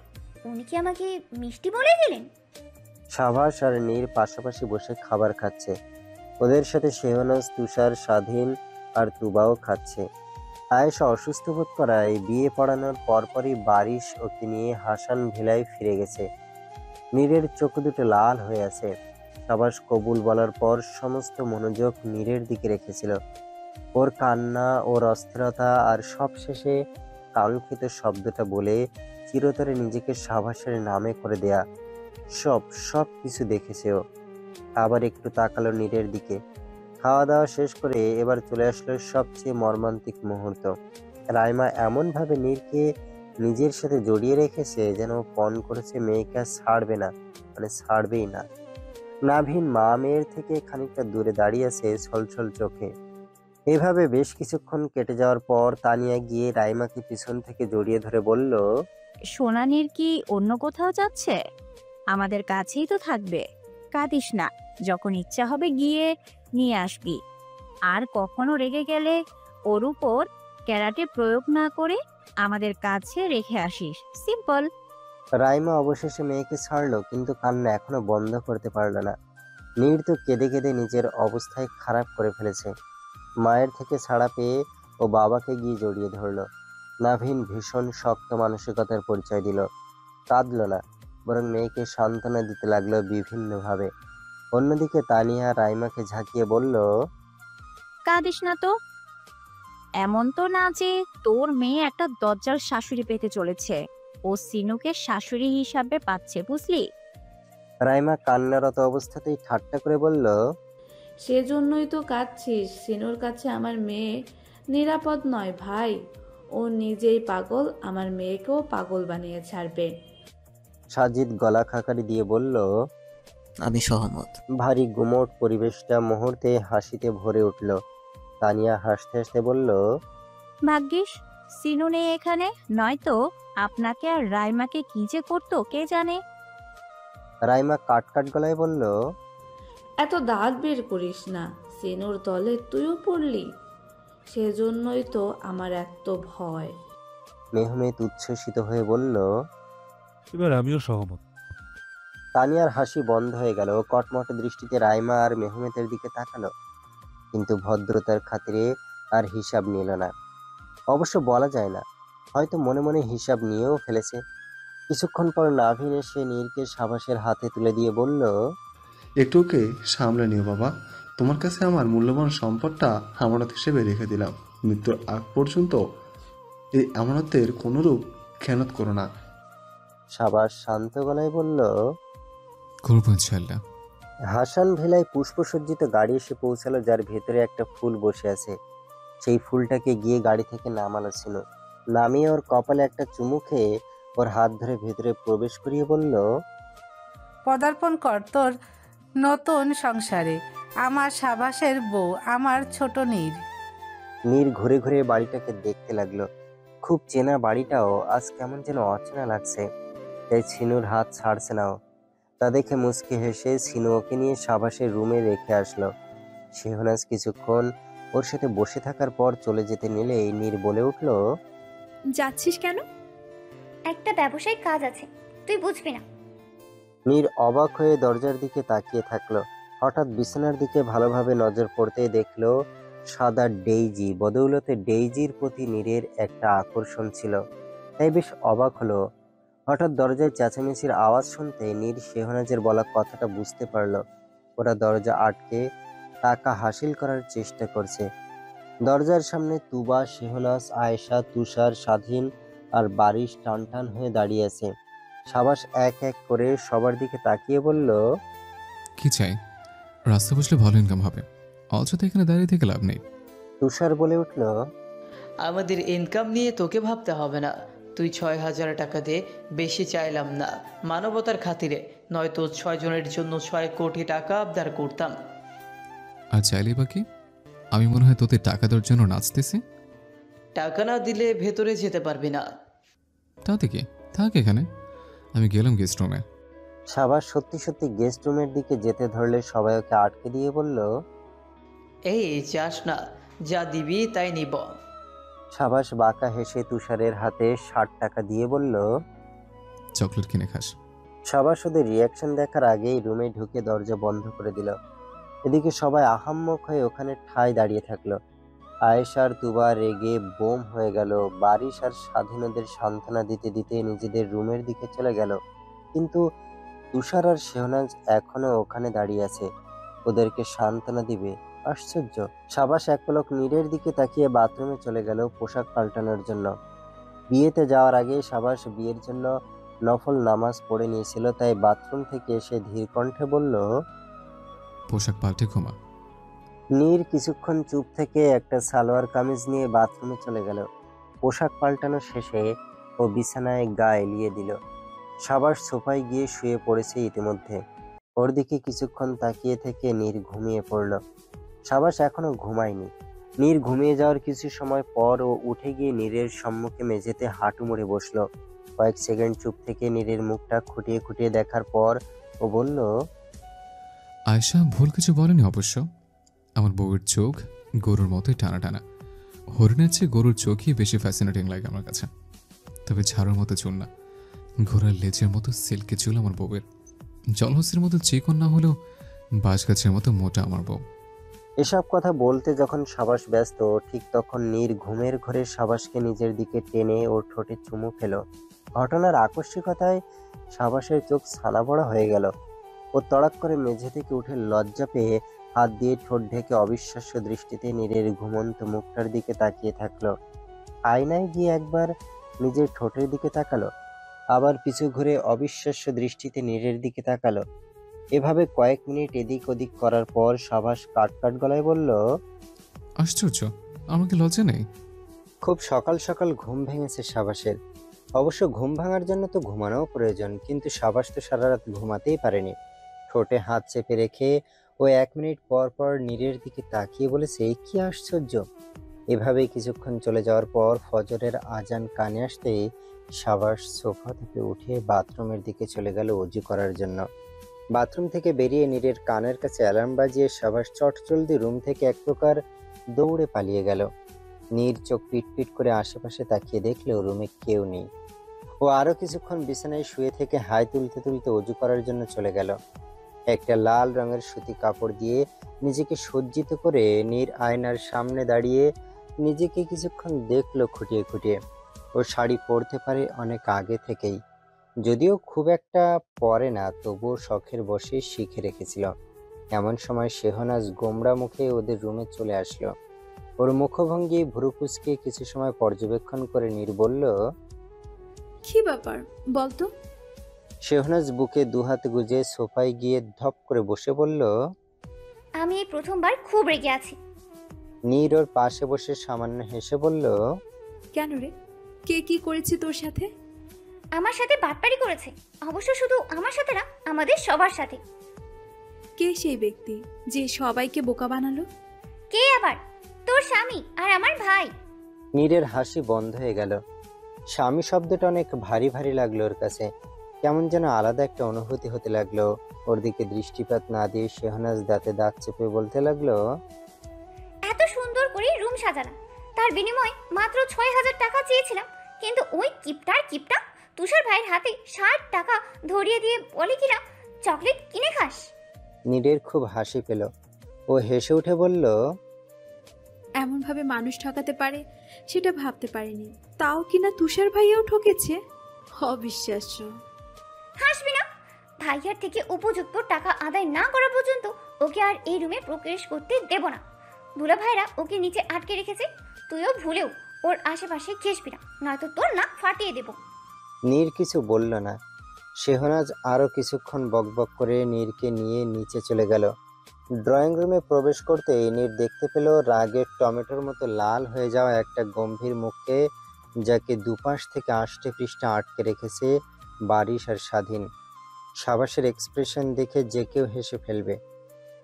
Speaker 3: উনি কি আমাকে মিষ্টি বলে দিলেন?
Speaker 2: সাভাস আর নীর পাশাপাশি বসে খাবার খাচ্ছে। ওদের সাথে শেহনাজ, তুষার, স্বাধীন আর তুবাও খাচ্ছে। আয়েশা অসুস্থ বোধ করায় বিয়ে পড়ানোর পরপরই বারিশ ওকে নিয়ে হাসান ভিলায় ফিরে গেছে। নীরের চোখ দুটো লাল হয়ে আছে। সাবাস কবুল বলার পর সমস্ত মনোযোগ নীরের দিকে রেখেছিল। ওর কান্না, ওর অস্থিরতা আর সবশেষে কাঙ্ক্ষিত শব্দটা বলে চিরতরে নিজেকে সাবাসের নামে করে দেয়া, সব কিছু দেখেছে ও। আবার একটু তাকালো নীরের দিকে। খাওয়া দাওয়া শেষ করে এবার চলে আসলো সবচেয়ে মর্মান্তিক মুহূর্ত। রাইমা এমনভাবে নীরকে নিজের সাথে জড়িয়ে রেখেছে যেন পণ করেছে মেয়েকে আর ছাড়বে না, মানে ছাড়বেই না। নাভিন মা মেয়ের থেকে খানিকটা দূরে দাঁড়িয়ে আছে ছলছল চোখে। এভাবে বেশ কিছুক্ষণ কেটে যাওয়ার পর তানিয়া গিয়ে রাইমাকে পিছন থেকে জড়িয়ে ধরে বলল,
Speaker 20: সোনানির কি অন্য কোথাও যাচ্ছে? আমাদের কাছেই তো থাকবে, কাঁদিস না, যখন ইচ্ছা হবে গিয়ে নিয়ে আসবি। আর কখনো রেগে গেলে ওর উপর ক্যারাটে প্রয়োগ না করে আমাদের কাছে রেখে আসিস, সিম্পল।
Speaker 2: রাইমা অবশেষে মেয়েকে ছাড়লো, কিন্তু কান্না এখনো বন্ধ করতে পারলো না। নীর তো কেঁদে কেঁদে নিজের অবস্থায় খারাপ করে ফেলেছে। মায়ের থেকে ছাড়া পেয়ে ও বাবাকে গিয়ে জড়িয়ে ধরল। নাভিন ভীষণ শক্ত মানসিকতার পরিচয় দিল। কাঁদল না, বরং মেয়েকে সান্ত্বনা দিতে লাগলো বিভিন্নভাবে। অন্যদিকে তানিয়া রাইমাকে ঝাঁকিয়ে বলল,
Speaker 20: কাঁদিস না তো। এমন তো না যে তোর মেয়ে একটা দজ্জাল শাশুড়ি পেতে চলেছে। ও সিনুকে শাশুড়ি হিসাবে পাচ্ছে, বুঝলি?
Speaker 2: রাইমা কান্নারত অবস্থাতেই ঠাট্টা করে বলল,
Speaker 10: সেজন্যই তো কাঁদছিস। সিনুর কাছে আমার মেয়ে নিরাপদ নয় ভাই। ও নিজেই পাগল, আমার মেয়েকেও পাগল বানিয়ে ছাড়বে।
Speaker 2: সাজিদ গলা খাকারি দিয়ে বলল,
Speaker 12: আমি সহমত।
Speaker 2: ভারী গুমোট পরিবেশটা মুহূর্তে হাসিতে ভরে উঠল। তানিয়া হাসতে হাসতে বলল,
Speaker 20: ভাগ্যিস সিনু নেই এখানে, নয়তো আপনাকে আর রাইমাকে কি যে করতো কে জানে।
Speaker 2: রাইমা কাট গলায় বলল,
Speaker 10: এত দাঁত বের করিস না। সিনুর দলে তুইও পড়লি, সেজন্যই তো আমার এত ভয়।
Speaker 2: মেহমেদ উচ্ছ্বসিত হয়ে বলল,
Speaker 21: এবার আমিও সহমত।
Speaker 2: তানিয়ার হাসি বন্ধ হয়ে গেল। কটমট দৃষ্টিতে রাইমা আর মেহমেদের দিকে তাকালো, কিন্তু ভদ্রতার খাতিরে আর হিসাব নিল না। অবশ্য বলা যায় না, হয়তো মনে মনে হিসাব নিয়েও ফেলেছে। কিছুক্ষণ পর নাভিন এসে নীরকে সাবাসের হাতে তুলে দিয়ে বলল,
Speaker 9: একটুকে সামলে নিও বাবা। তোমার কাছে আমার মূল্যবান সম্পদটা আমানত হিসেবে রেখে দিলাম। মৃত্যুর আগ পর্যন্ত এই আমানতের কোনোরূপ খেয়ানত করো না।
Speaker 2: সাবাস শান্ত গলায় বলল,
Speaker 8: করবো ইনশাআল্লাহ।
Speaker 2: হাসান ভেলায় পুষ্পসজ্জিত গাড়ি এসে পৌঁছালো, যার ভেতরে একটা ফুল বসে আছে। সেই ফুলটাকে গিয়ে গাড়ি থেকে নামালো ছিল। নামিয়ে ওর কপালে একটা চুমু খেয়ে ওর হাত ধরে ভেতরে প্রবেশ করিয়ে বলল,
Speaker 1: পদার্পণ কর তোর নতুন সংসারে, আমার সাবাসের বউ, আমার ছোট নীর।
Speaker 2: নীর ঘুরে ঘুরে বাড়িটাকে দেখতে লাগলো। খুব চেনা বাড়িটাও আজ কেমন যেন অচেনা লাগছে। তাই ছিনুর হাত ছাড়ছে না ও। তা দেখে মুচকি হেসে ছিনু ওকে নিয়ে সাবাসের রুমে রেখে আসলো। শেহনাজ কিছুক্ষণ ওর সাথে বসে থাকার পর চলে যেতে নিলে নীর বলে উঠল,
Speaker 16: যাচ্ছিস কেন?
Speaker 3: একটা ব্যবসায়িক কাজ আছে, তুই বুঝবি না।
Speaker 2: নীর অবাক হয়ে দরজার দিকে তাকিয়ে থাকলো। হঠাৎ বিছানার দিকে ভালোভাবে নজর পড়তেই দেখলো সাদা ডেইজি। বদৌলতে ডেইজির প্রতি নীরের একটা আকর্ষণ ছিল, তাই বেশ অবাক হলো। হঠাৎ দরজায় চেঁচামেচির আওয়াজ শুনতে নীর শেহনাজের বলা কথাটা বুঝতে পারলো। ওরা দরজা আটকে টাকা হাসিল করার চেষ্টা করছে। দরজার সামনে তুবা, শেহনাজ, আয়েশা, তুষার, স্বাধীন আর বারিশ টানটান হয়ে দাঁড়িয়ে আছে। সাবাস এক এক করে সবার দিকে তাকিয়ে বলল,
Speaker 8: কি চাই? রাস্তা বসলে ভালো ইনকাম হবে, অযথা এখানে দাঁড়িয়ে থেকে লাভ নেই।
Speaker 2: তুষার বলে উঠল,
Speaker 13: আমাদের ইনকাম নিয়ে তোকে ভাবতে হবে না। তুই 6,000 টাকা দে, বেশি চাইলাম না, মানবতার খাতিরে। নয়তো 6 জনের জন্য 6 কোটি টাকা আবদার করতাম।
Speaker 8: আর চাইলেই বাকি? আমি মনে হয় তোদের টাকা দেওয়ার জন্য নাচতেছি।
Speaker 13: টাকা না দিলে ভেতরে যেতে পারবি না।
Speaker 8: তাতে কি, থাক এখানে, আমি গেলাম গেস্ট রুমে।
Speaker 2: সাবাস সত্যি সত্যি গেস্ট রুমের দিকে যেতে ধরলে সবাই ওকে আটকে দিয়ে বলল,
Speaker 13: এই যাস না, যা দিবি তাই নিব।
Speaker 2: সাবাস বাঁকা হেসে তুষারের হাতে 60 টাকা দিয়ে বলল,
Speaker 8: চকলেট কিনে খাস।
Speaker 2: সাবাস ওদের রিয়াকশন দেখার আগেই রুমে ঢুকে দরজা বন্ধ করে দিল। এদিকে সবাই আহাম্মক হয়ে ওখানে ঠায় দাঁড়িয়ে থাকলো। আয়েশার তুবা রেগে বোম হয়ে গেল। বারিশ আর স্বাধীনদের সান্ত্বনা দিতে দিতে নিজেদের রুমের দিকে চলে গেল, কিন্তু তুষার আর শেহনাজ এখনো ওখানে দাঁড়িয়ে আছে। ওদেরকে সান্ত্বনা দিবে? আশ্চর্য। সাবাস এক পলক নীরের দিকে তাকিয়ে বাথরুমে চলে গেল পোশাক পাল্টানোর জন্য। বিয়েতে যাওয়ার আগে সাবাস বিয়ের জন্য নফল নামাজ পড়ে নিয়েছিল, তাই বাথরুম থেকে এসে ধীর কণ্ঠে বলল,
Speaker 8: পোশাক পাল্টে ঘুমা।
Speaker 2: নীর কিছুক্ষণ চুপ থেকে একটা সালোয়ার কামিজ নিয়ে বাথরুমে চলে গেল। পোশাক পাল্টানো শেষে ও বিছানায় গা এলিয়ে দিল। সাবাস সোফায় গিয়ে শুয়ে পড়েছে ইতিমধ্যে। ওর দিকে কিছুক্ষণ তাকিয়ে থেকে নীর ঘুমিয়ে পড়ল। সাবাস এখনো ঘুমায়নি। নীর ঘুমিয়ে যাওয়ার কিছু সময় পর ও উঠে গিয়ে নীরের সম্মুখে মেঝেতে হাঁটু মুড়ে বসলো। কয়েক সেকেন্ড চুপ থেকে নীরের মুখটা খুঁটিয়ে খুঁটিয়ে দেখার পর ও বলল,
Speaker 8: আয়েশা ভুল কিছু বলেনি অবশ্য। আমার বউয়ের চোখ গরুর মতোই টানা টানা। হরিণের চেয়ে গরুর চোখই বেশি ফ্যাসিনেটিং লাগে আমার কাছে। তবে ঝাড়ুর মতো চুল না, ঘোড়ার লেজের মতো সিল্কে চুল আমার বউয়ের। জলহস্তির মতো চিকন না হলেও বাঁশ গাছের মতো মোটা আমার বউ।
Speaker 2: এসব কথা বলতে যখন সাবাস ব্যস্ত, ঠিক তখন নীর ঘুমের ঘোরে সাবাসকে নিজের দিকে টেনে ওর ঠোঁটে চুমু খেলো। ঘটনার আকস্মিকতায় সাবাসের চোখ ছানা বড়া হয়ে গেল। ও তড়াক করে মেঝে থেকে উঠে লজ্জা পেয়ে হাত দিয়ে ঠোঁট ঢেকে অবিশ্বাস্য দৃষ্টিতে নীরের ঘুমন্ত মুখটার দিকে তাকিয়ে থাকলো। আয়নায় গিয়ে একবার নিজের ঠোঁটের দিকে তাকালো, আবার পিছু ঘুরে অবিশ্বাস্য দৃষ্টিতে নীরের দিকে তাকালো। এভাবে কয়েক মিনিট এদিক ওদিক করার পর সাবাস কাট কাট গলায় বলল,
Speaker 8: আশ্চর্য, আমাকে লজ্জা নেই?
Speaker 2: খুব সকাল সকাল ঘুম ভেঙেছে সাবাসের। অবশ্য ঘুম ভাঙার জন্য তো ঘুমানোও প্রয়োজন, কিন্তু সাবাস তো সারা রাত ঘুমাতেই পারেনি। ঠোঁটে হাত চেপে রেখে ও 1 মিনিট পর পর নীরের দিকে তাকিয়ে বলেছে, কি আশ্চর্য। এভাবেই কিছুক্ষণ চলে যাওয়ার পর ফজরের আজান কানে আসতেই সাবাস সোফা থেকে উঠে বাথরুমের দিকে চলে গেল অজু করার জন্য। বাথরুম থেকে বেরিয়ে নীরের কানের কাছে অ্যালার্ম বাজিয়ে সাবাস চটজলদি রুম থেকে এক প্রকার দৌড়ে পালিয়ে গেল। নীর চোখ পিটপিট করে আশেপাশে তাকিয়ে দেখলেও রুমে কেউ নেই। ও আরো কিছুক্ষণ বিছানায় শুয়ে থেকে হাই তুলতে তুলতে অজু করার জন্য চলে গেল। একটা লাল রঙের সুতি কাপড় দিয়ে নিজেকে সজ্জিত করে নীর আয়নার সামনে দাঁড়িয়ে নিজেকে কিছুক্ষণ দেখলো খুঁটিয়ে খুঁটিয়ে। ও শাড়ি পরতে পারে অনেক আগে থেকেই, যদিও খুব একটা পরে না, তবুও শখের বসে শিখে রেখেছিল। এমন সময় শেহনাজ গোমড়া মুখে ওদের রুমে চলে আসলো। ওর মুখভঙ্গি ভুরু কুঁচকে কিছু সময় পর্যবেক্ষণ করে নীর বলল,
Speaker 4: কি ব্যাপার বলতো?
Speaker 2: শেহনাজ বুকে দুহাত গুজে সোফায় গিয়ে ধপ করে বসে বলল,
Speaker 3: আমি এই প্রথমবার খুব রেগে আছি।
Speaker 2: নীর ওর পাশে বসে সামান্য হেসে বলল,
Speaker 4: কেন রে, কে কি করেছে তোর সাথে?
Speaker 3: আমার সাথে বাটপারি করেছে। অবশ্য শুধু আমার সাথে না, আমাদের সবার সাথে।
Speaker 4: কে সেই ব্যক্তি যে সবাইকে বোকা বানালো?
Speaker 3: কে আবার? তোর স্বামী আর আমার ভাই।
Speaker 2: নীরের হাসি বন্ধ হয়ে গেল। স্বামী শব্দটা অনেক ভারী ভারী লাগলো ওর কাছে। কেমন যেন আলাদা একটা অনুভূতি হতে লাগলো। ওর দিকে দৃষ্টিপাত না দিয়ে শেহনাজ দাঁতে দাঁত চেপে বলতে লাগলো,
Speaker 3: এত সুন্দর করে রুম সাজালাম, তার বিনিময়ে মাত্র 6,000 টাকা চেয়েছিলাম, কিন্তু ওই কিপটা তুষার ভাইয়ের হাতে 60 টাকা ধরিয়ে দিয়ে বলে কিনা চকলেট কিনে খাস।
Speaker 2: নীরের খুব হাসি পেল। ও হেসে উঠে বলল,
Speaker 4: এমন ভাবে মানুষ ঠকাতে পারে সেটা ভাবতে পারিনি। তাও কিনা তুষার ভাইয়াও ঠকেছে, অবিশ্বাস্য।
Speaker 3: হাসবি না? ভাইয়ার থেকে উপযুক্ত টাকা আদায় না করা পর্যন্ত ওকে আর এই রুমে প্রবেশ করতে দেব না। দুলা ভাইরা ওকে নিচে আটকে রেখেছে, তুইও ভুলেও ওর আশেপাশে ঘেসবি না, নয়তো তোর নাক ফাটিয়ে দেব।
Speaker 2: নীর কিছু বলল না। শেহনাজ আরো কিছুক্ষণ বকবক করে নীরকে নিয়ে নিচে চলে গেল। ড্রয়িং রুমে প্রবেশ করতে নীর দেখতে পেল রাগের টমেটোর মতো লাল হয়ে যাওয়া একটা গম্ভীর মুখকে, যাকে দুপাশ থেকে আষ্টে পৃষ্ঠে আটকে রেখেছে বারিশ আর স্বাধীন। সাবাসের এক্সপ্রেশন দেখে যে কেউ হেসে ফেলবে।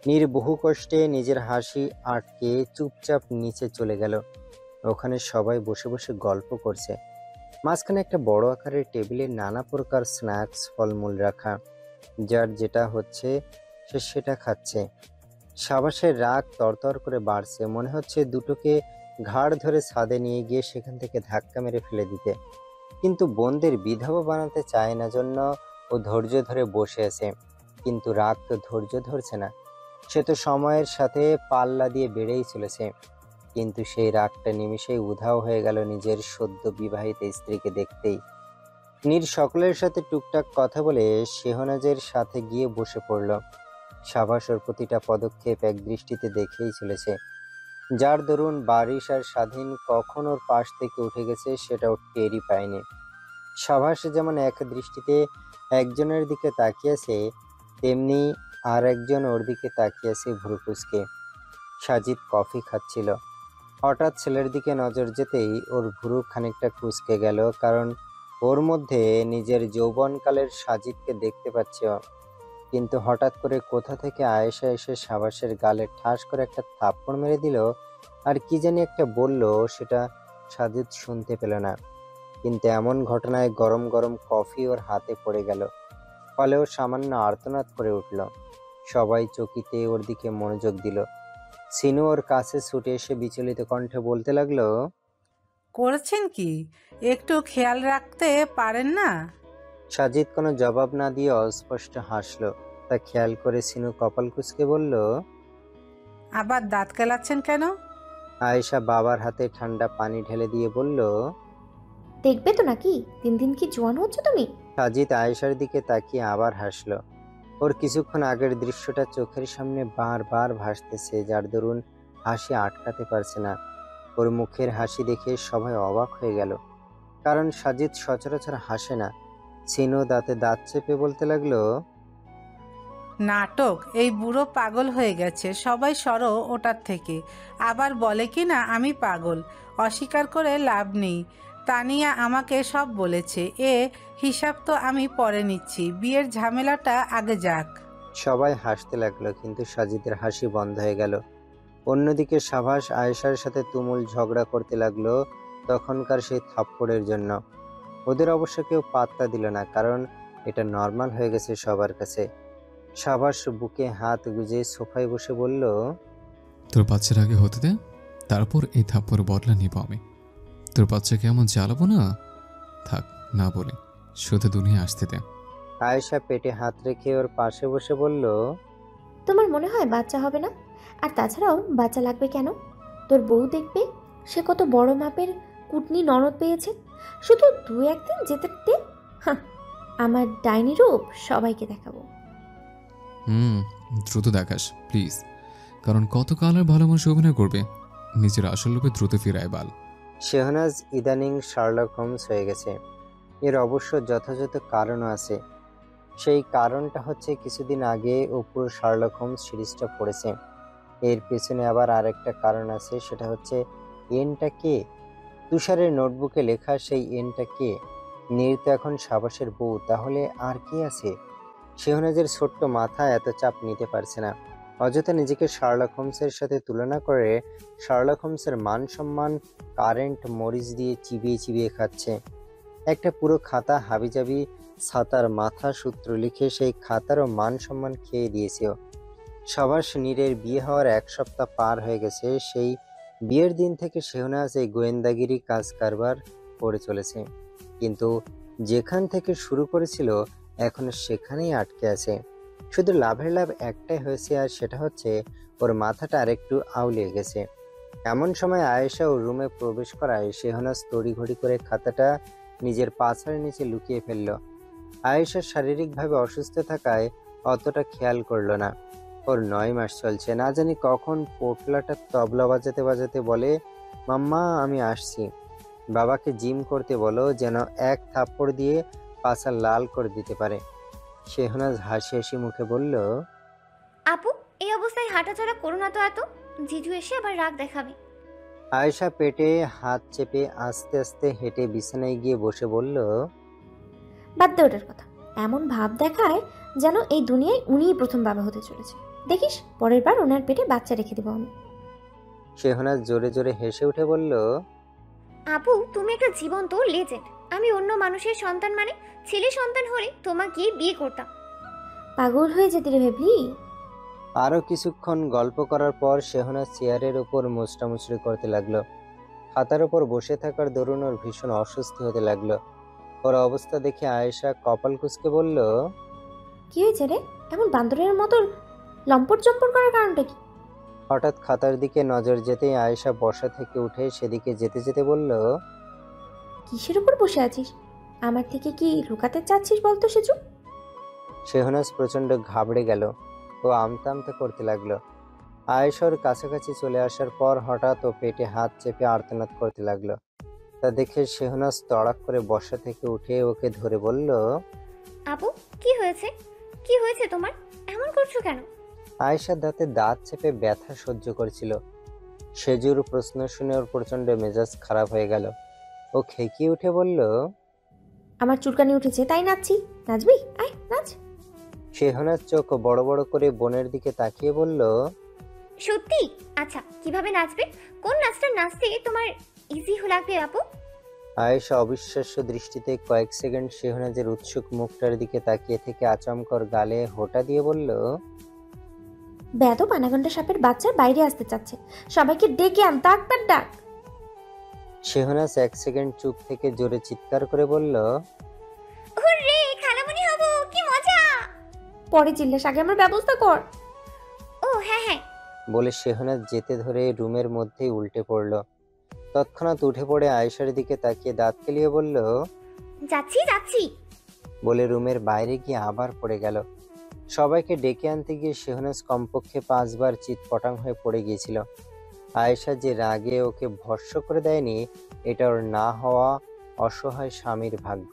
Speaker 2: নীর বহু কষ্টে নিজের হাসি আটকে চুপচাপ নিচে চলে গেল। ওখানে সবাই বসে বসে গল্প করছে। মাঝখানে একটা বড় আকারের টেবিলে নানা প্রকার স্ন্যাক্স ফলমূল রাখা, যার যেটা হচ্ছে সে সেটা খাচ্ছে। সাবাসের রাগ তরতর করে বাড়ছে, মনে হচ্ছে দুটোকে ঘাড় ধরে ছাদে নিয়ে গিয়ে সেখান থেকে ধাক্কা মেরে ফেলে দিতে। কিন্তু বোনদের বিধবা বানাতে চায় না জন্য ও ধৈর্য ধরে বসে আছে। কিন্তু রাগ তো ধৈর্য ধরছে না, সে তো সময়ের সাথে পাল্লা দিয়ে বেড়েই চলেছে। কিন্তু সেই রাগটা নিমিষেই উধাও হয়ে গেল নিজের সদ্য বিবাহিত স্ত্রীকে দেখতেই। নীর সকলের সাথে টুকটাক কথা বলে শেহনাজের সাথে গিয়ে বসে পড়ল। সাবাস ওর প্রতিটা পদক্ষেপ এক দৃষ্টিতে দেখেই চলেছে, যার দরুন বারিশ আর স্বাধীন কখন ওর পাশ থেকে উঠে গেছে সেটাও টেরই পায়নি। সাবাস যেমন এক দৃষ্টিতে একজনের দিকে তাকিয়েছে, তেমনি আর একজন ওর দিকে তাকিয়েছে ভ্রু কুঁচকে। সাজিদ কফি খাচ্ছিল। হঠাৎ ছেলের দিকে নজর যেতেই ওর ভ্রু খানিকটা কুঁচকে গেল, কারণ ওর মধ্যে নিজের যৌবনকালের সাজিদকে দেখতে পাচ্ছে ও। কিন্তু হঠাৎ করে কোথা থেকে আয়েশা এসে সাবাসের গালে ঠাস করে একটা থাপ্পড় মেরে দিল, আর কি জানি একটা বলল, সেটা সাজিদ শুনতে পেল না। কিন্তু এমন ঘটনায় গরম গরম কফি ওর হাতে পড়ে গেল, ফলে ও সামান্য আর্তনাদ করে উঠল। সবাই চকিতে ওর দিকে মনোযোগ দিল। সিনু ওর কাছে ছুটে এসে বিচলিত কণ্ঠে বলতে লাগলো,
Speaker 1: করেছেন কি? একটু খেয়াল রাখতে পারেন না?
Speaker 2: সাজিদ কোনো জবাব না দিয়ে অস্পষ্ট হাসল। তা খেয়াল করে সিনু কপাল কুঁচকে বলল,
Speaker 1: আবার দাঁত কেলাচ্ছেন কেন?
Speaker 2: আয়েশা বাবার হাতে ঠান্ডা পানি ঢেলে দিয়ে বলল,
Speaker 11: দেখবে তো নাকি, দিন দিন কি জোয়ান হচ্ছে তুমি।
Speaker 2: সাজিদ আয়েশার দিকে তাকিয়ে আবার হাসলো। ওর কিছুক্ষণ আগের দৃশ্যটা চোখের সামনে বারবার ভাসতেছে, যার দরুন হাসি আটকাতে পারছে না। ওর মুখের হাসি দেখে সবাই অবাক হয়ে গেল, কারণ সাজিদ সচরাচর হাসে না। সিনু দাঁতে দাঁত চেপে বলতে লাগলো,
Speaker 1: নাটক, এই বুড়ো পাগল হয়ে গেছে, সবাই সরো ওটার থেকে। আবার বলে কি না আমি পাগল, অস্বীকার করে লাভ নেই। তানিয়া আমাকে সব বলেছে, এ হিসাব তো আমি পরে নিচ্ছি, বিয়ের ঝামেলাটা আগে যাক।
Speaker 2: সবাই হাসতে লাগলো, কিন্তু সাজিদের হাসি বন্ধ হয়ে গেল। অন্যদিকে সাভাস আয়েশার সাথে তুমুল ঝগড়া করতে লাগলো তখনকার সেই থাপ্পড়ের জন্য। ওদের অবশ্য কেউ পাত্তা দিল না, কারণ এটা নর্মাল হয়ে গেছে সবার কাছে। সাভাস বুকে হাত গুজে সোফায় বসে বলল,
Speaker 8: তোর বাচ্চার আগে হতে দে, তারপর এই থাপ্পড় বদলা নিব আমি। তোর বাচ্চাকে এমন জ্বালাবো না, থাক না বলে শুধু দুনিয়া আসতে দে।
Speaker 2: আয়েশা পেটে হাত রেখে ওর পাশে বসে বলল,
Speaker 11: তোমার মনে হয় বাচ্চা হবে না? আর তাছাড়াও বাচ্চা লাগবে কেন? তোর বউ দেখবে, সে কত বড় মাপের কুটনি ননদ পেয়েছে। শুধু 2-1 দিন যেতে দে, আমার ডাইনি রূপ সবাইকে দেখাবো।
Speaker 8: দ্রুত দেখাস প্লিজ, কারণ কতকাল আর ভালো মানুষ অভিনয় করবে, নিজের আসল রূপে দ্রুত ফিরায় বাল।
Speaker 2: শেহনাজ ইদানিং শার্লক হোমস হয়ে গেছে। এর অবশ্য যথাযথ কারণও আছে। সেই কারণটা হচ্ছে কিছুদিন আগে ও পুরো শার্লক হোমস সিরিজটা পড়েছে। এর পেছনে আবার আরেকটা কারণ আছে, সেটা হচ্ছে এনটা কে? তুষারের নোটবুকে লেখা সেই এনটা কে? নীর তো এখন সাবাসের বউ, তাহলে আর কে আছে? শেহনাজের ছোট্ট মাথা এত চাপ নিতে পারছে না। অযথা নিজেকে শার্লক হোমসের সাথে তুলনা করে শার্লক হোমসের মান সম্মান কারেন্ট মরিচ দিয়ে চিবিয়ে চিবিয়ে খাচ্ছে। একটা পুরো খাতা হাবিজাবি ছাতার মাথা সূত্র লিখে সেই খাতারও মান সম্মান খেয়ে দিয়েছে। সাবাস নীরের বিয়ে হওয়ার 1 সপ্তাহ পার হয়ে গেছে। সেই বিয়ের দিন থেকে শেহনাজ এই গোয়েন্দাগিরি কাজ কারবার করে চলেছে, কিন্তু যেখান থেকে শুরু করেছিল এখনো সেখানেই আটকে আছে। শুধু লাভের লাভ একটাই হয়েছে, আর সেটা হচ্ছে ওর মাথাটা আরেকটু আউলিয়ে গেছে। এমন সময় আয়েশা ওর রুমে প্রবেশ করায় শেহনাজ তড়িঘড়ি করে খাতাটা নিজের পাছার নিচে লুকিয়ে ফেলল। আয়েশা শারীরিকভাবে অসুস্থ থাকায় অতটা খেয়াল করলো না। ওর 9 মাস চলছে, না জানি কখন পোটলাটা তবলা বাজাতে বাজাতে বলে, মাম্মা আমি আসছি, বাবাকে জিম করতে বলো, যেন 1 থাপ্পড় দিয়ে পাছা লাল করে দিতে পারে। শেহনাজ হাসি হাসি মুখে বলল,
Speaker 3: আপু, এই অবস্থায় হাঁটাচলা করো না তো এত, জিজু এসে আবার রাগ দেখাবে।
Speaker 2: আয়েশা পেটে হাত চেপে আস্তে আস্তে হেঁটে বিছানায় গিয়ে বসে বলল,
Speaker 11: বাদ দে ওটার কথা। এমন ভাব দেখায় যেন এই দুনিয়ায় উনিই প্রথম বাবা হতে চলেছে। দেখিস পরের বার ওনার পেটে বাচ্চা রেখে দেবো আমি।
Speaker 2: শেহনাজ জোরে জোরে হেসে উঠে বলল,
Speaker 3: আপু, তুমি একটা জীবন্ত লেজেন্ড। আমি অন্য মানুষের সন্তান মানে ছেলে সন্তান হলে তোমাকে বিয়ে করতাম।
Speaker 11: পাগল হয়ে যেতে রে ভেবলি।
Speaker 2: আরও কিছুক্ষণ গল্প করার পর শেহনাজ চেয়ারের উপর মুচড়ামুচড়ি করতে লাগলো। খাতার উপর বসে থাকার দরুন ওর ভীষণ অস্বস্তি হতে লাগলো। ওর অবস্থা দেখে আয়েশা কপাল কুঁচকে বলল,
Speaker 11: কি হয়েছে রে, এমন বান্দরের মতো লম্পট জম্পট করার কারণটা কি?
Speaker 2: হঠাৎ খাতার দিকে নজর যেতেই আয়েশা বসা থেকে উঠে সেদিকে যেতে যেতে বলল,
Speaker 11: কিসের উপর বসে আছিস? আমার থেকে কি লুকাতে চাচ্ছিস বলতো সেজু?
Speaker 2: শেহনাজ প্রচণ্ড ঘাবড়ে গেল। ও আমতা আমতা করতে লাগলো। আয়েশার কাছাকাছি চলে আসার পর হঠাৎ ও পেটে হাত চেপে আর্তনাদ করতে লাগলো। তা দেখে শেহনাজ তড়াক করে বসা থেকে উঠে ওকে ধরে বলল,
Speaker 3: আপু, কি হয়েছে? কি হয়েছে তোমার? এমন করছো কেন?
Speaker 2: আয়েশার দাঁতে দাঁত চেপে ব্যথা সহ্য করছিল। সেজুর প্রশ্ন শুনে ওর প্রচণ্ড মেজাজ খারাপ হয়ে গেল। ও খেকিয়ে উঠে বলল,
Speaker 11: আমার চুলকানি উঠেছে তাই নাচছি। নাচবি? আয় নাচ।
Speaker 2: শেহনাজ চোখ বড় বড় করে বোনের দিকে তাকিয়ে বলল,
Speaker 3: সত্যি? আচ্ছা, কিভাবে নাচবে? কোন নাচটা নাচতে তোমার ইজি লাগবে আপু?
Speaker 2: আয়েশা অবিশ্বাস্য দৃষ্টিতে কয়েক সেকেন্ড শেহনাজের উৎসুক মুখটার দিকে তাকিয়ে থেকে আচমকর গালে হোঁটা দিয়ে বলল,
Speaker 11: বেদব আনাগন্ডা সাপের বাচ্চা বাইরে আসতে চাচ্ছে, সবাইকে ডেকে আন, ডাক্তার ডাক।
Speaker 2: শেহনাজ 1 সেকেন্ড চুপ থেকে জোরে চিৎকার করে বলল,
Speaker 3: হুররে, খালামণি হব, কি মজা!
Speaker 11: পরে চিল্লাস, আগে আমার ব্যবস্থা কর।
Speaker 3: ও হ্যাঁ হ্যাঁ।
Speaker 2: বলে শেহনাজ যেতে ধরে রুমের মধ্যেই উল্টে পড়ল। তৎক্ষণাৎ উঠে পড়ে আয়েশার দিকে তাকিয়ে দাঁত কেলিয়ে বলল,
Speaker 3: যাচ্ছি যাচ্ছি।
Speaker 2: বলে রুমের বাইরে গিয়ে আবার পড়ে গেল। সবাইকে ডেকে আনতে গিয়ে শেহনাজ কমপক্ষে 5 বার চিৎপটাং হয়ে পড়ে গিয়েছিল। আয়েশা যে রাগে ওকে ভস্ম করে দেয়নি, এটা ওর না হওয়া অসহায় স্বামীর ভাগ্য।